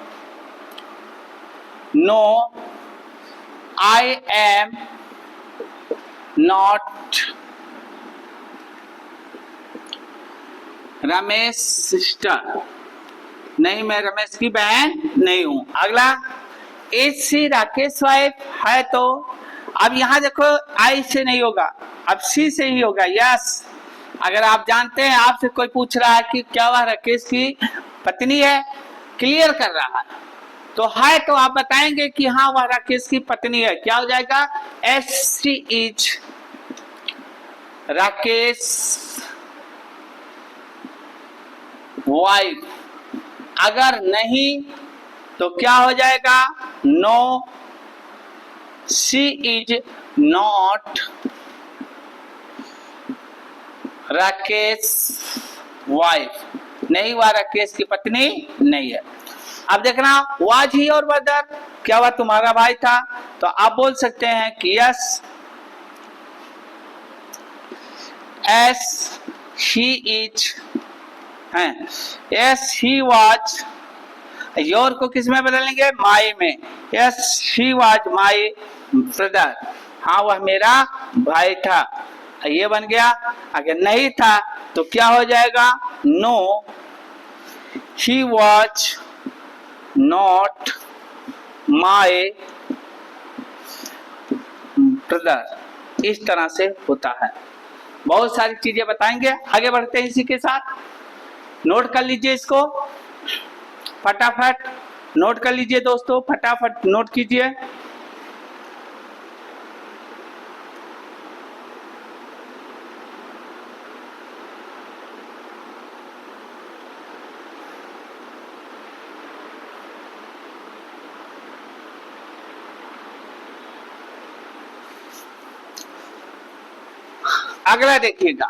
Speaker 1: I am not Ramesh sister, नहीं मैं रमेश की बहन नहीं हूं। अगला इज सी राकेश वाइफ, है तो अब यहां देखो आई से नहीं होगा, अब सी से ही होगा। यस, अगर आप जानते हैं, आपसे कोई पूछ रहा है कि क्या वह राकेश की पत्नी है, क्लियर कर रहा है, तो है तो आप बताएंगे कि हाँ वह राकेश की पत्नी है। क्या हो जाएगा? Yes she is Rakesh wife, अगर नहीं तो क्या हो जाएगा? No she is not Rakesh wife, नहीं वह राकेश की पत्नी नहीं है। अब देखना वाज ही और ब्रदर, क्या वह तुम्हारा भाई था? तो आप बोल सकते हैं कि यस एस ही इज है, यस ही वाज, योर को किस में बदलेंगे? माई में। Yes he was my brother, हाँ वह मेरा भाई था, ये बन गया। अगर नहीं था तो क्या हो जाएगा? No he was not my brother. इस तरह से होता है, बहुत सारी चीजें बताएंगे, आगे बढ़ते हैं इसी के साथ। नोट कर लीजिए इसको, फटाफट नोट कर लीजिए दोस्तों, फटाफट नोट कीजिए। अगला देखिएगा,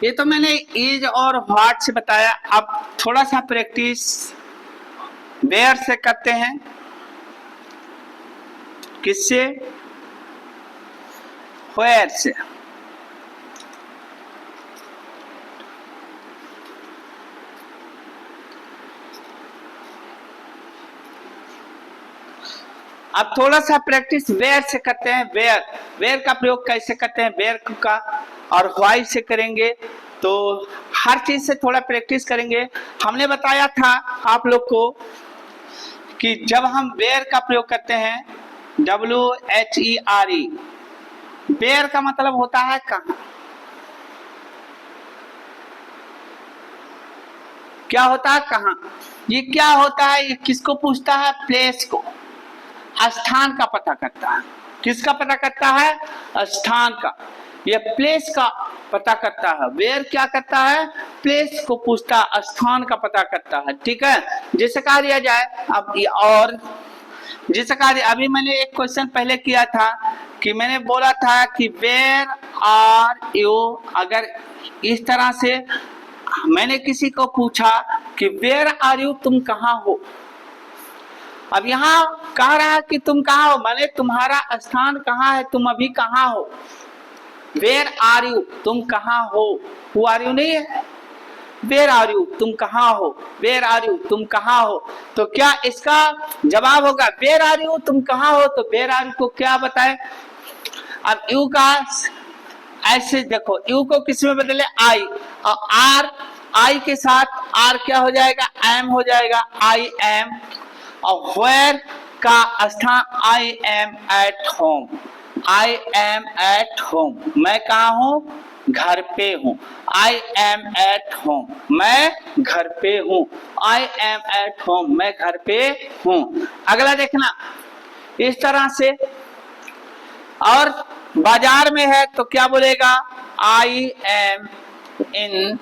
Speaker 1: ये तो मैंने इज और व्हाट से बताया, अब थोड़ा सा प्रैक्टिस वेयर से करते हैं। किससे? वेयर से। अब थोड़ा सा प्रैक्टिस वेयर से करते हैं। वेयर, वेयर का प्रयोग कैसे करते हैं वेयर का, और व्हाई से करेंगे, तो हर चीज से थोड़ा प्रैक्टिस करेंगे। हमने बताया था आप लोग को कि जब हम वेयर का प्रयोग करते हैं, WHERE, वेयर का मतलब होता है कहाँ। क्या होता है? कहाँ। ये क्या होता है? ये किसको पूछता है? प्लेस को, स्थान का पता करता है। किसका पता करता है? स्थान का। ये प्लेस का पता करता है। वेयर क्या करता है? प्लेस को पूछता है, स्थान का पता करता है। ठीक है, जैसे कहा दिया जाए अब, और जैसे कहा अभी मैंने एक क्वेश्चन पहले किया था कि मैंने बोला था कि वेयर आर यू, अगर इस तरह से मैंने किसी को पूछा कि वेयर आर यू, तुम कहाँ हो। अब यहाँ कह रहा है कि तुम कहाँ हो, माने तुम्हारा स्थान कहाँ है, तुम अभी कहाँ हो। वेयर आर यू, तुम कहाँ हो, हु आर यू नहीं है, वेयर आर यू, तुम कहाँ हो, वेयर आर यू, तुम कहाँ हो। तो क्या इसका जवाब होगा वेयर आर यू, तुम कहाँ हो। तो वेयर आर यू को क्या बताए? अब यू का ऐसे देखो, यू को किस में बदले? आई, और आर, आई के साथ आर क्या हो जाएगा? एम हो जाएगा, आई एम। और वेयर का स्थान, I am at home, I am at home, मैं कहा हूं? घर पे हूं। आई एम एट होम, मैं घर पे हूं। आई एम एट होम, मैं घर पे हूं। अगला देखना इस तरह से। और बाजार में है तो क्या बोलेगा? I am in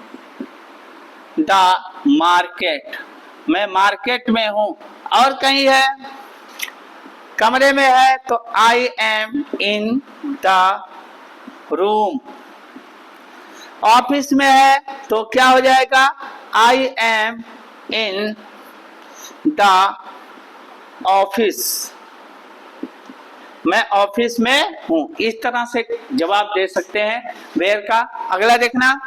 Speaker 1: the market, मैं मार्केट में हूं। और कहीं है, कमरे में है तो I am in the room. Office में है तो क्या हो जाएगा? I am in the office, मैं ऑफिस में हूं। इस तरह से जवाब दे सकते हैं वेयर का। अगला देखना,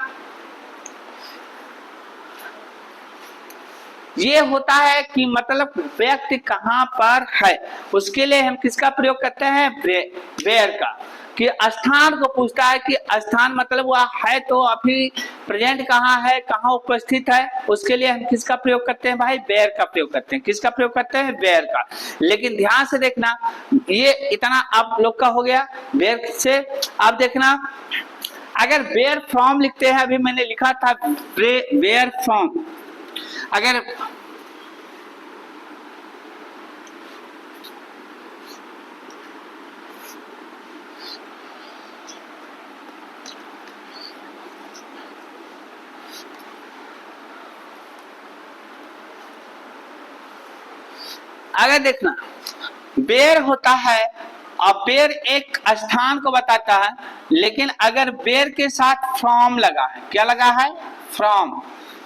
Speaker 1: ये होता है कि मतलब व्यक्ति कहां पर है, उसके लिए हम किसका प्रयोग करते हैं? वेयर का। कि स्थान को पूछता है कि स्थान मतलब वह है तो अभी प्रेजेंट कहाँ है, कहाँ उपस्थित है, उसके लिए हम किसका प्रयोग करते हैं भाई? वेयर का प्रयोग करते हैं। किसका प्रयोग करते हैं? वेयर का। लेकिन ध्यान से देखना, ये इतना आप लोग का हो गया वेयर से। अब देखना, अगर वेयर फ्रॉम लिखते हैं, अभी मैंने लिखा था वेयर फ्रॉम, अगर अगर देखना वेयर होता है और वेयर एक स्थान को बताता है, लेकिन अगर वेयर के साथ फ्रॉम लगा है, क्या लगा है? फ्रॉम।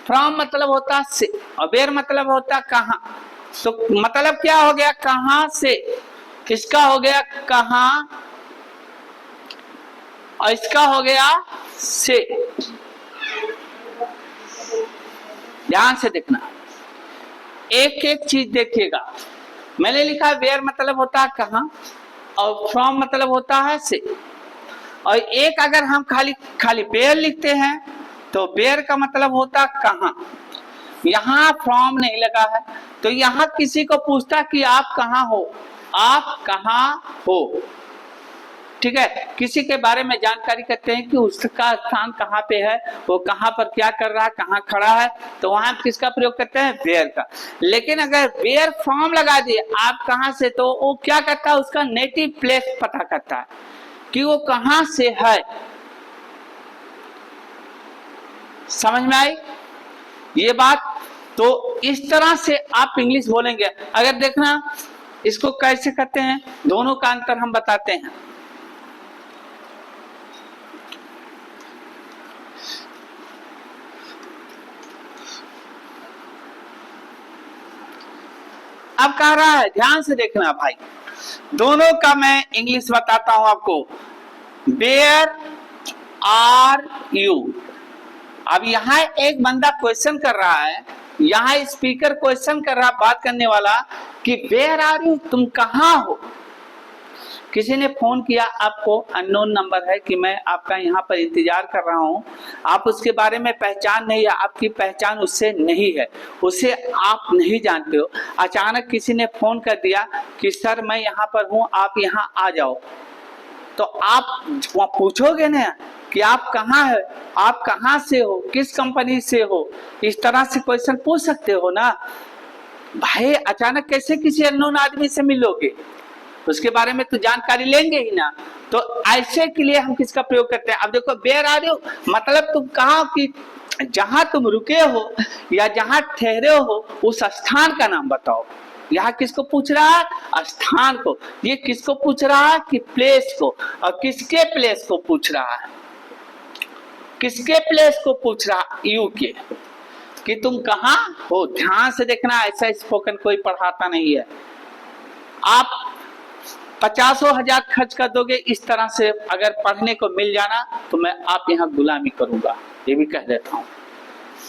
Speaker 1: फ्रॉम मतलब होता से और वेयर मतलब होता कहां। तो मतलब क्या हो गया? कहां से। किसका हो गया? कहां, और इसका हो गया से। ध्यान से देखना, एक एक चीज देखिएगा। मैंने लिखा वेयर मतलब होता है कहां और फ्रॉम मतलब होता है से। और एक अगर हम खाली खाली वेयर लिखते हैं तो वेयर का मतलब होता कहां, यहां फ्रॉम नहीं लगा है। तो यहां किसी को पूछता कि आप कहां हो, आप कहां हो, ठीक है। किसी के बारे में जानकारी करते हैं कि उसका स्थान कहाँ पे है, वो कहाँ पर क्या कर रहा है, कहाँ खड़ा है, तो वहां किसका प्रयोग करते हैं? वेयर का। लेकिन अगर वेयर फ्रॉम लगा दिए आप कहाँ से, तो वो क्या करता है? उसका नेटिव प्लेस पता करता है कि वो कहाँ से है। समझ में आई ये बात? तो इस तरह से आप इंग्लिश बोलेंगे। अगर देखना इसको कैसे करते हैं, दोनों का अंतर हम बताते हैं। अब कह रहा है, ध्यान से देखना भाई, दोनों का मैं इंग्लिश बताता हूं आपको। Where are you. अब यहां एक बंदा क्वेश्चन कर रहा है, यहां स्पीकर क्वेश्चन कर रहा, बात करने वाला, कि वेयर आर यू, तुम कहां हो। किसी ने फोन किया आपको, अननोन नंबर है, कि मैं आपका यहाँ पर इंतजार कर रहा हूँ, आप उसके बारे में पहचान नहीं है, आपकी पहचान उससे नहीं है, उसे आप नहीं जानते हो। अचानक किसी ने फोन कर दिया कि सर मैं यहाँ पर हूँ, आप यहाँ आ जाओ, तो आप वहाँ पूछोगे ना कि आप कहाँ है, आप कहाँ से हो, किस कंपनी से हो, इस तरह से क्वेश्चन पूछ सकते हो ना भाई। अचानक कैसे किसी अननोन आदमी से मिलोगे, उसके बारे में तो जानकारी लेंगे ही ना। तो ऐसे के लिए हम किसका प्रयोग करते हैं? अब देखो, वेयर आर यू मतलब तुम कहाँ, कि जहां तुम रुके हो या जहां ठहरे हो उस स्थान का नाम बताओ। यहाँ किसको पूछ रहा है? स्थान को। ये किसको पूछ रहा है? कि प्लेस को। और किसके प्लेस को पूछ रहा है? किसके प्लेस को पूछ रहा? यू के, कि तुम कहाँ हो। ध्यान से देखना, ऐसा स्पोकन कोई पढ़ाता नहीं है। आप 50,000 खर्च कर दोगे इस तरह से अगर पढ़ने को मिल जाना, तो मैं आप यहाँ गुलामी करूंगा, ये भी कह देता हूँ।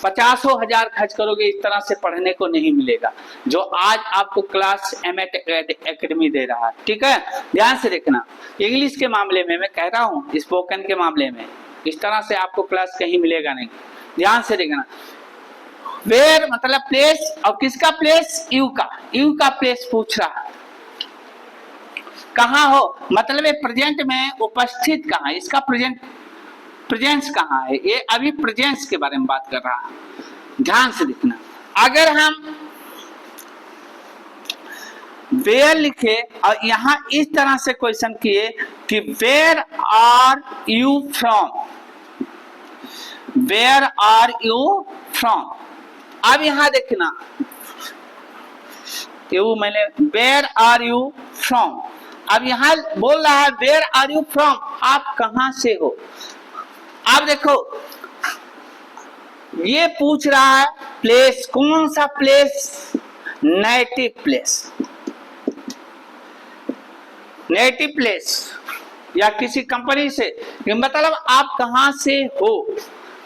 Speaker 1: 50,000 खर्च करोगे इस तरह से पढ़ने को नहीं मिलेगा, जो आज आपको क्लास एमएट एकेडमी दे रहा है, ठीक है। ध्यान से देखना, इंग्लिश के मामले में मैं कह रहा हूँ, स्पोकन के मामले में इस तरह से आपको क्लास कहीं मिलेगा नहीं। ध्यान से देखना, वेयर मतलब प्लेस, और किसका प्लेस? यू का। यू का प्लेस पूछ रहा है, कहाँ हो मतलब प्रेजेंट में उपस्थित कहाँ, इसका प्रेजेंस कहाँ है, ये अभी प्रेजेंस के बारे में बात कर रहा है। ध्यान से देखना, अगर हम वेयर लिखे और यहां इस तरह से क्वेश्चन किए कि where are you from, where are you from. अब यहां देखना, यू मैंने वेयर आर यू फ्रॉम, अब यहां बोल रहा है वेयर आर यू फ्रॉम, आप कहां से हो। अब देखो, ये पूछ रहा है प्लेस, कौन सा place? Native place. Native place या किसी कंपनी से, मतलब आप कहां से हो।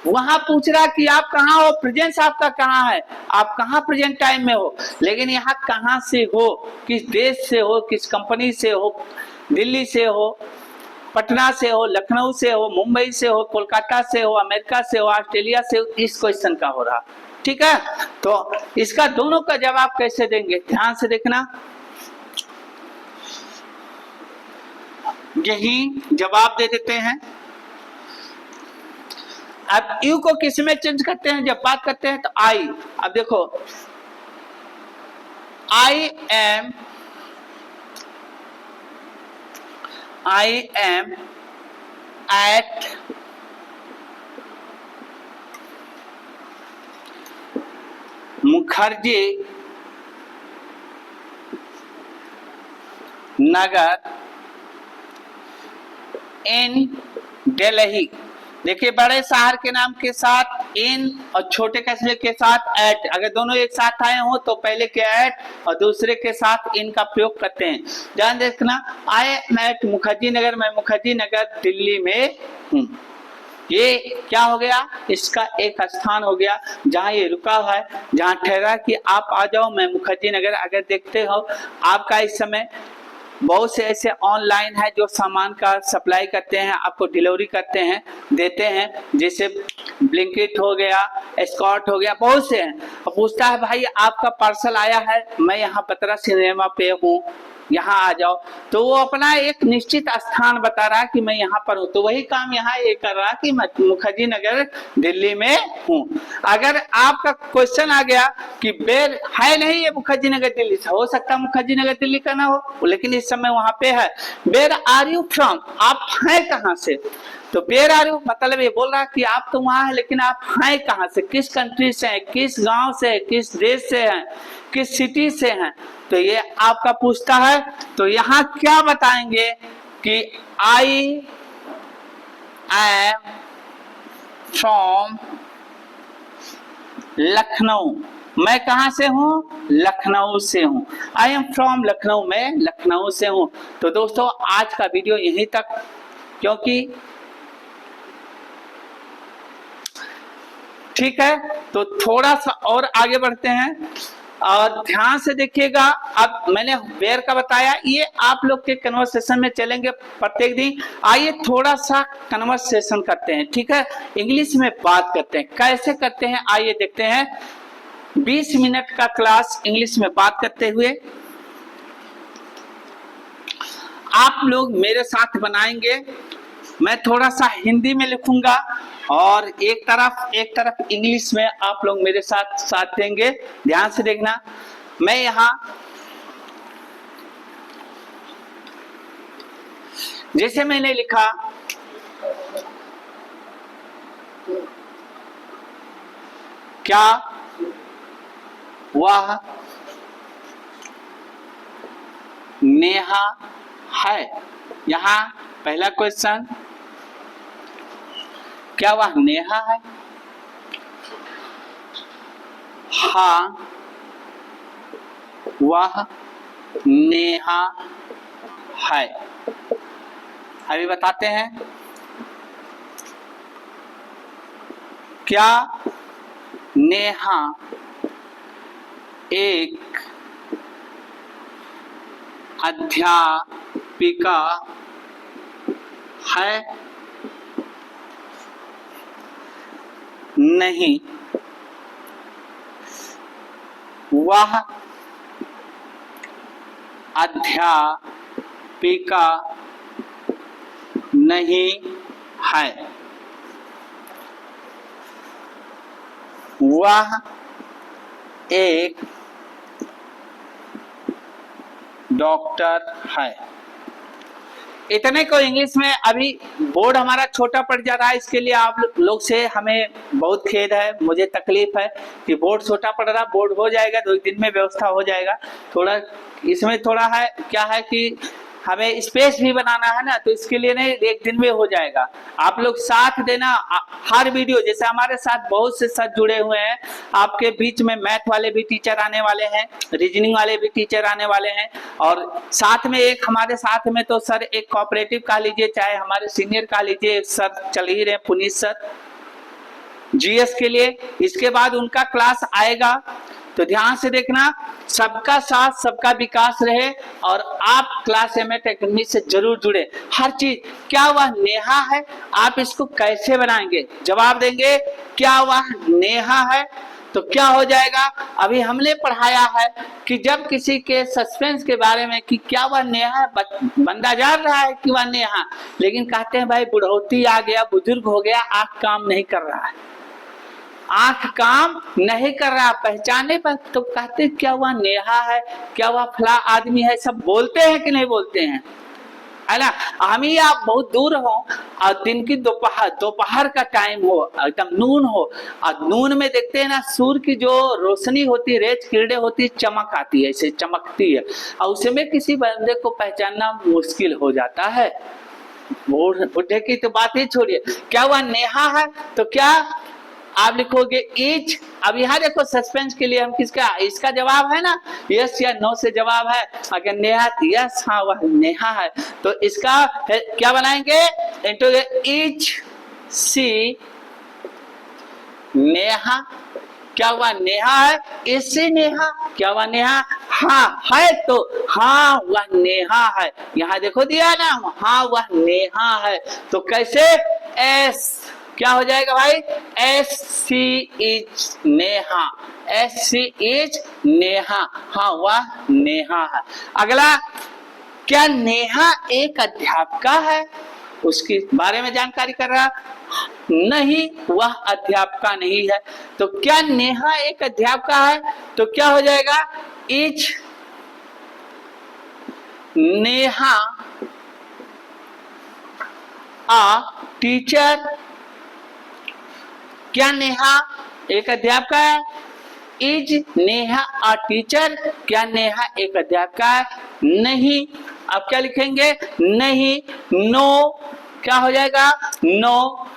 Speaker 1: वहां पूछ रहा कि आप कहां हो, प्रेजेंस आपका कहां है, आप कहां प्रेजेंट टाइम में हो। लेकिन यहाँ कहां से हो, किस देश से हो, किस कंपनी से हो, दिल्ली से हो, पटना से हो, लखनऊ से हो, मुंबई से हो, कोलकाता से हो, अमेरिका से हो, ऑस्ट्रेलिया से हो, इस क्वेश्चन का हो रहा, ठीक है। तो इसका दोनों का जवाब कैसे देंगे, ध्यान से देखना। यही जवाब दे देते हैं। अब यू को किस में चेंज करते हैं जब बात करते हैं? तो आई। अब देखो, I am eight Mukherjee Nagar इन दिल्ली। देखिए बड़े शहर के नाम के साथ इन और छोटे कस्बे के साथ एट, अगर दोनों एक साथ आए हो तो पहले के एट और दूसरे के साथ इन का प्रयोग करते हैं। ध्यान देखना, I am eight Mukherjee Nagar, मैं मुखर्जी नगर दिल्ली में हूँ। ये क्या हो गया, इसका एक स्थान हो गया जहां ये रुका हुआ है, जहां ठहरा कि आप आ जाओ मैं मुखर्जी नगर। अगर देखते हो आपका इस समय बहुत से ऐसे ऑनलाइन है जो सामान का सप्लाई करते हैं, आपको डिलीवरी करते हैं, देते हैं, जैसे ब्लिंकिट हो गया, एस्कॉर्ट हो गया, बहुत से हैं। अब पूछता है भाई आपका पार्सल आया है, मैं यहाँ बतरा सिनेमा पे हूँ, यहाँ आ जाओ, तो वो अपना एक निश्चित स्थान बता रहा है कि मैं यहाँ पर हूँ। तो वही काम यहाँ ये कर रहा कि मैं मुखर्जी नगर दिल्ली में हूँ। अगर आपका क्वेश्चन आ गया कि बेर है नहीं ये मुखर्जी नगर दिल्ली से, हो सकता है मुखर्जी नगर दिल्ली का ना हो, लेकिन इस समय वहां पे है। वेयर आर यू फ्रॉम, आप हैं कहाँ से? तो वेयर आर यू मतलब ये बोल रहा कि आप तो वहां है लेकिन आप हैं कहाँ से, किस कंट्री से हैं, किस गांव से, किस देश से हैं, किस सिटी से हैं। तो ये आपका पूछता है, तो यहाँ क्या बताएंगे कि आई एम फ्रॉम लखनऊ, मैं कहां से हूं, लखनऊ से हूं। आई एम फ्रॉम लखनऊ, मैं लखनऊ से हूं। तो दोस्तों आज का वीडियो यहीं तक, क्योंकि ठीक है, तो थोड़ा सा और आगे बढ़ते हैं और ध्यान से देखिएगा। अब मैंने वेयर का बताया, ये आप लोग के कन्वर्सेशन में चलेंगे प्रत्येक दिन। आइए थोड़ा सा कन्वर्सेशन करते हैं, ठीक है, इंग्लिश में बात करते हैं। कैसे करते हैं आइए देखते हैं। 20 मिनट का क्लास इंग्लिश में बात करते हुए आप लोग मेरे साथ बनाएंगे। मैं थोड़ा सा हिंदी में लिखूंगा और एक तरफ इंग्लिश में आप लोग मेरे साथ साथ देंगे। ध्यान से देखना, मैं यहां जैसे मैंने लिखा क्या वह नेहा है, यहां पहला क्वेश्चन, क्या वह नेहा है? हाँ वह नेहा है। अभी बताते हैं, क्या नेहा एक अध्यापिका है? नहीं, वह अध्यापिका नहीं है। वह एक डॉक्टर है। इतने को इंग्लिश में। अभी बोर्ड हमारा छोटा पड़ जा रहा है, इसके लिए आप लोग से हमें बहुत खेद है, मुझे तकलीफ है कि बोर्ड छोटा पड़ रहा। बोर्ड हो जाएगा, 2 दिन में व्यवस्था हो जाएगा। थोड़ा इसमें थोड़ा है, क्या है कि हमें स्पेस भी बनाना है ना, तो इसके लिए नहीं 1 दिन में हो जाएगा। आप लोग साथ देना। हर वीडियो जैसे हमारे साथ बहुत से सर जुड़े हुए हैं, आपके बीच में मैथ वाले भी टीचर आने वाले हैं, रीजनिंग वाले भी टीचर आने वाले हैं, और साथ में एक हमारे साथ में तो सर एक कोऑपरेटिव कह लीजिए, चाहे हमारे सीनियर कह लीजिए, सर चल ही रहे पुनीत सर जीएस के लिए। इसके बाद उनका क्लास आएगा, तो ध्यान से देखना। सबका साथ सबका विकास रहे और आप क्लास एमएट एकेडमी से जरूर जुड़े। हर चीज, क्या वह नेहा है, आप इसको कैसे बनाएंगे? जवाब देंगे क्या वह नेहा है, तो क्या हो जाएगा? अभी हमने पढ़ाया है कि जब किसी के सस्पेंस के बारे में कि क्या वह नेहा है, बंदा जान रहा है कि वह नेहा, लेकिन कहते हैं भाई बुढ़ौती आ गया, बुजुर्ग हो गया, आंख काम नहीं कर रहा है, आंख काम नहीं कर रहा, पहचाने पर, तो कहते क्या वह नेहा है, क्या वह फला आदमी है। सब बोलते हैं कि नहीं बोलते हैं? है ना। हम ही आप बहुत दूर हो और दिन की दोपहर दोपहर का टाइम हो, एकदम नून हो, और नून में देखते हैं ना सूर्य की जो रोशनी होती है, रेज किरणें होती है, चमक आती है, ऐसे चमकती है, और उसमें किसी बंदे को पहचानना मुश्किल हो जाता है। बुढ़े की तो बात ही छोड़िए, क्या वह नेहा है? तो क्या आप लिखोगे इज। अब यहाँ देखो सस्पेंस के लिए हम किसका, इसका जवाब है ना, यस या नो से जवाब है। अगर नेहा यस, हाँ वह नेहा है, तो इसका क्या बनाएंगे, इंटू इज सी नेहा। क्या हुआ, नेहा है, इससे नेहा, क्या हुआ नेहा, हाँ है, तो हाँ वह नेहा है। यहाँ देखो दिया ना, हाँ वह नेहा है, तो कैसे, एस क्या हो जाएगा भाई, yes she is Neha, yes she is Neha, हाँ वह नेहा है। अगला, क्या नेहा एक अध्यापिका है, उसके बारे में जानकारी कर रहा, नहीं वह अध्यापिका नहीं है। तो क्या नेहा एक अध्यापिका है, तो क्या हो जाएगा, इज नेहा आ टीचर। क्या नेहा एक अध्यापिका है, इज नेहा अ टीचर। क्या नेहा एक अध्यापिका है, नहीं। अब क्या लिखेंगे, नहीं, नो, क्या हो जाएगा, no,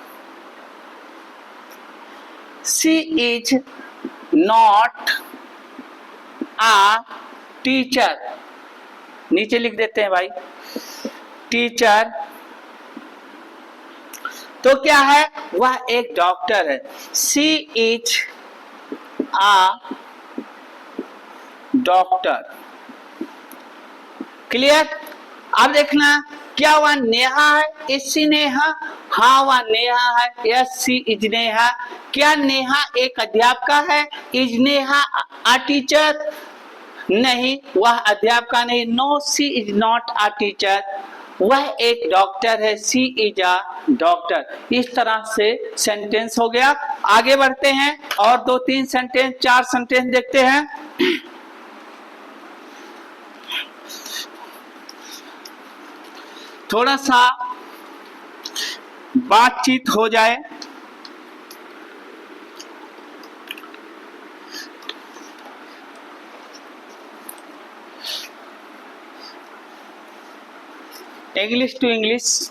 Speaker 1: she is not a teacher. नीचे लिख देते हैं भाई, टीचर। तो क्या है, वह एक डॉक्टर है, she is a doctor. Clear. अब देखना, क्या वह नेहा है, इसी नेहा, हाँ वह नेहा है, यस सी इज नेहा। क्या नेहा एक अध्यापिका है, इज नेहा अ टीचर, नहीं वह अध्यापिका नहीं, no she is not a teacher. वह एक डॉक्टर है, सी इज अ डॉक्टर। इस तरह से सेंटेंस हो गया। आगे बढ़ते हैं और 2-3 सेंटेंस, 4 सेंटेंस देखते हैं। थोड़ा सा बातचीत हो जाए। English to English.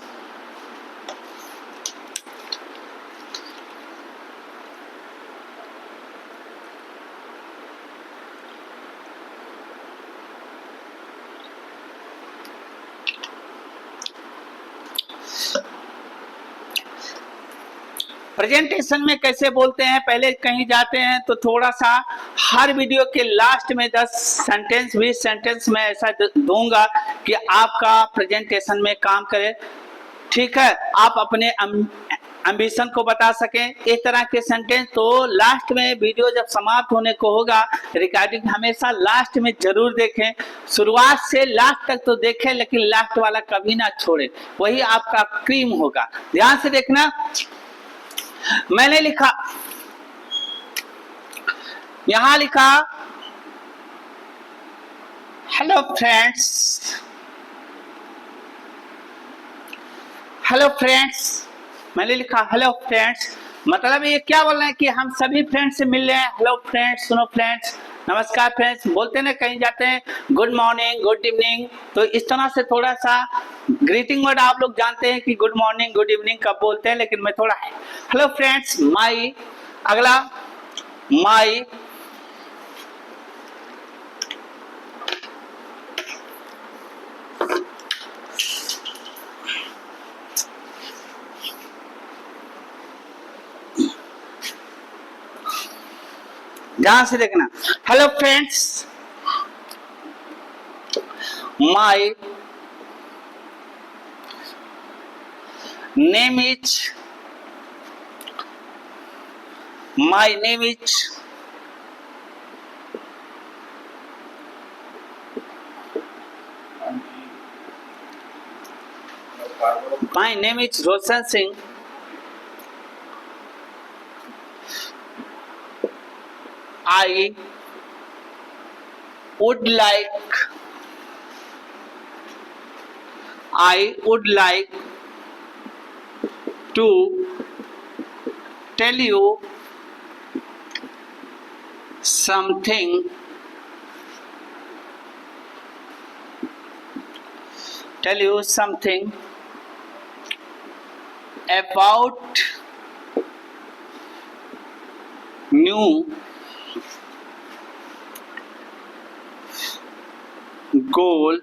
Speaker 1: प्रेजेंटेशन में कैसे बोलते हैं, पहले कहीं जाते हैं तो थोड़ा सा हर वीडियो के लास्ट में 10 सेंटेंस 20 सेंटेंस में ऐसा दूंगा कि आपका प्रेजेंटेशन में काम करे। ठीक है, आप अपने एम्बिशन को बता सकें, इस तरह के सेंटेंस। तो लास्ट में वीडियो जब समाप्त होने को होगा, रिकॉर्डिंग हमेशा लास्ट में जरूर देखें। शुरुआत से लास्ट तक तो देखें, लेकिन लास्ट वाला कभी ना छोड़े, वही आपका क्रीम होगा। ध्यान से देखना, मैंने लिखा, यहां लिखा हेलो फ्रेंड्स, हेलो फ्रेंड्स, मैंने लिखा हेलो फ्रेंड्स। मतलब ये क्या बोल रहे हैं कि हम सभी फ्रेंड्स से मिल रहे हैं। हेलो फ्रेंड्स, सुनो फ्रेंड्स, नमस्कार फ्रेंड्स, बोलते ना कहीं जाते हैं गुड मॉर्निंग, गुड इवनिंग, तो इस तरह से थोड़ा सा ग्रीटिंग वर्ड आप लोग जानते हैं कि गुड मॉर्निंग गुड इवनिंग कब बोलते हैं, लेकिन मैं थोड़ा हेलो फ्रेंड्स माई। अगला, माई ध्यान से देखना, hello friends my name is, my name is my name is Roshan Singh. I would like I would like to tell you something about new goal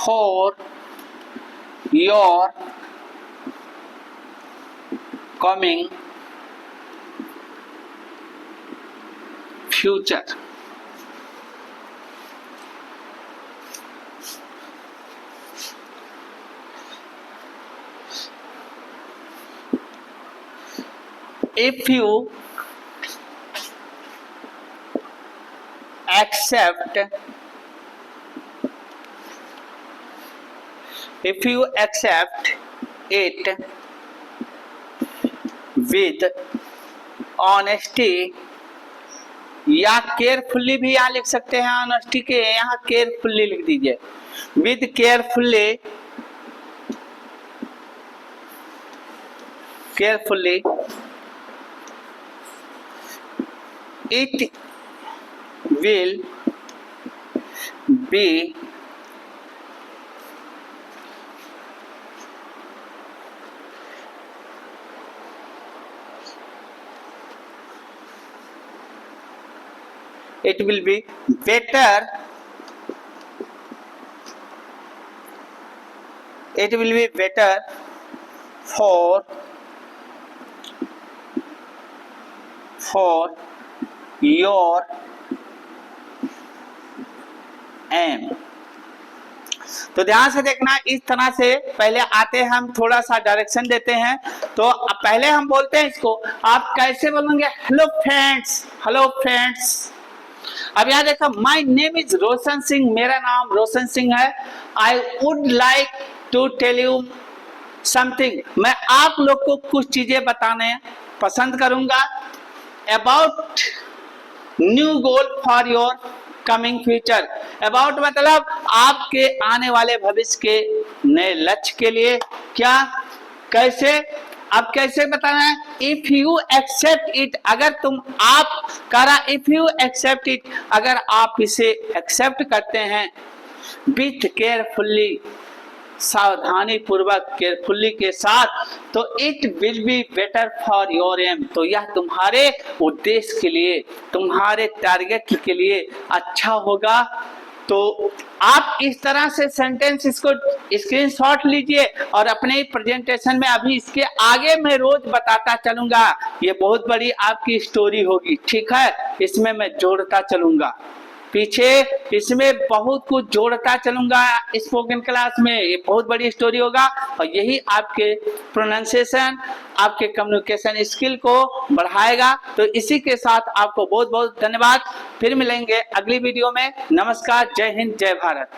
Speaker 1: for your coming future. If you accept it with honesty, या carefully भी यहाँ लिख सकते हैं, honesty के यहाँ carefully लिख दीजिए, with carefully it will be better for your aim. तो ध्यान से देखना, इस तरह से पहले आते हैं, हम थोड़ा सा डायरेक्शन देते हैं। तो पहले हम बोलते हैं इसको, आप कैसे बोलेंगे? Hello friends. अब यहाँ देखो, my name is Roshan Singh, मेरा नाम रोशन सिंह है। I would like to tell you something, मैं आप लोग को कुछ चीजें बताने पसंद करूंगा, about new goal for your coming future. About मतलब आपके आने वाले भविष्य के नए लक्ष्य के लिए। क्या, कैसे, अब कैसे बताना है? इफ यू एक्सेप्ट इट, अगर तुम, आप करा, इफ यू एक्सेप्ट इट, अगर आप इसे एक्सेप्ट करते हैं, विथ केयरफुल्ली, सावधानी पूर्वक, केयरफुल्ली के साथ, तो it will be better for your aim, तो यह तुम्हारे उद्देश्य के लिए, तुम्हारे टारगेट के लिए अच्छा होगा। तो आप इस तरह से सेंटेंस इसको स्क्रीनशॉट लीजिए और अपने प्रेजेंटेशन में, अभी इसके आगे मैं रोज बताता चलूंगा, ये बहुत बड़ी आपकी स्टोरी होगी, ठीक है? इसमें मैं जोड़ता चलूंगा, पीछे इसमें बहुत कुछ जोड़ता चलूंगा स्पोकन क्लास में, ये बहुत बड़ी स्टोरी होगा और यही आपके प्रोनाउंसिएशन, आपके कम्युनिकेशन स्किल को बढ़ाएगा। तो इसी के साथ आपको बहुत बहुत धन्यवाद, फिर मिलेंगे अगली वीडियो में। नमस्कार, जय हिंद, जय भारत।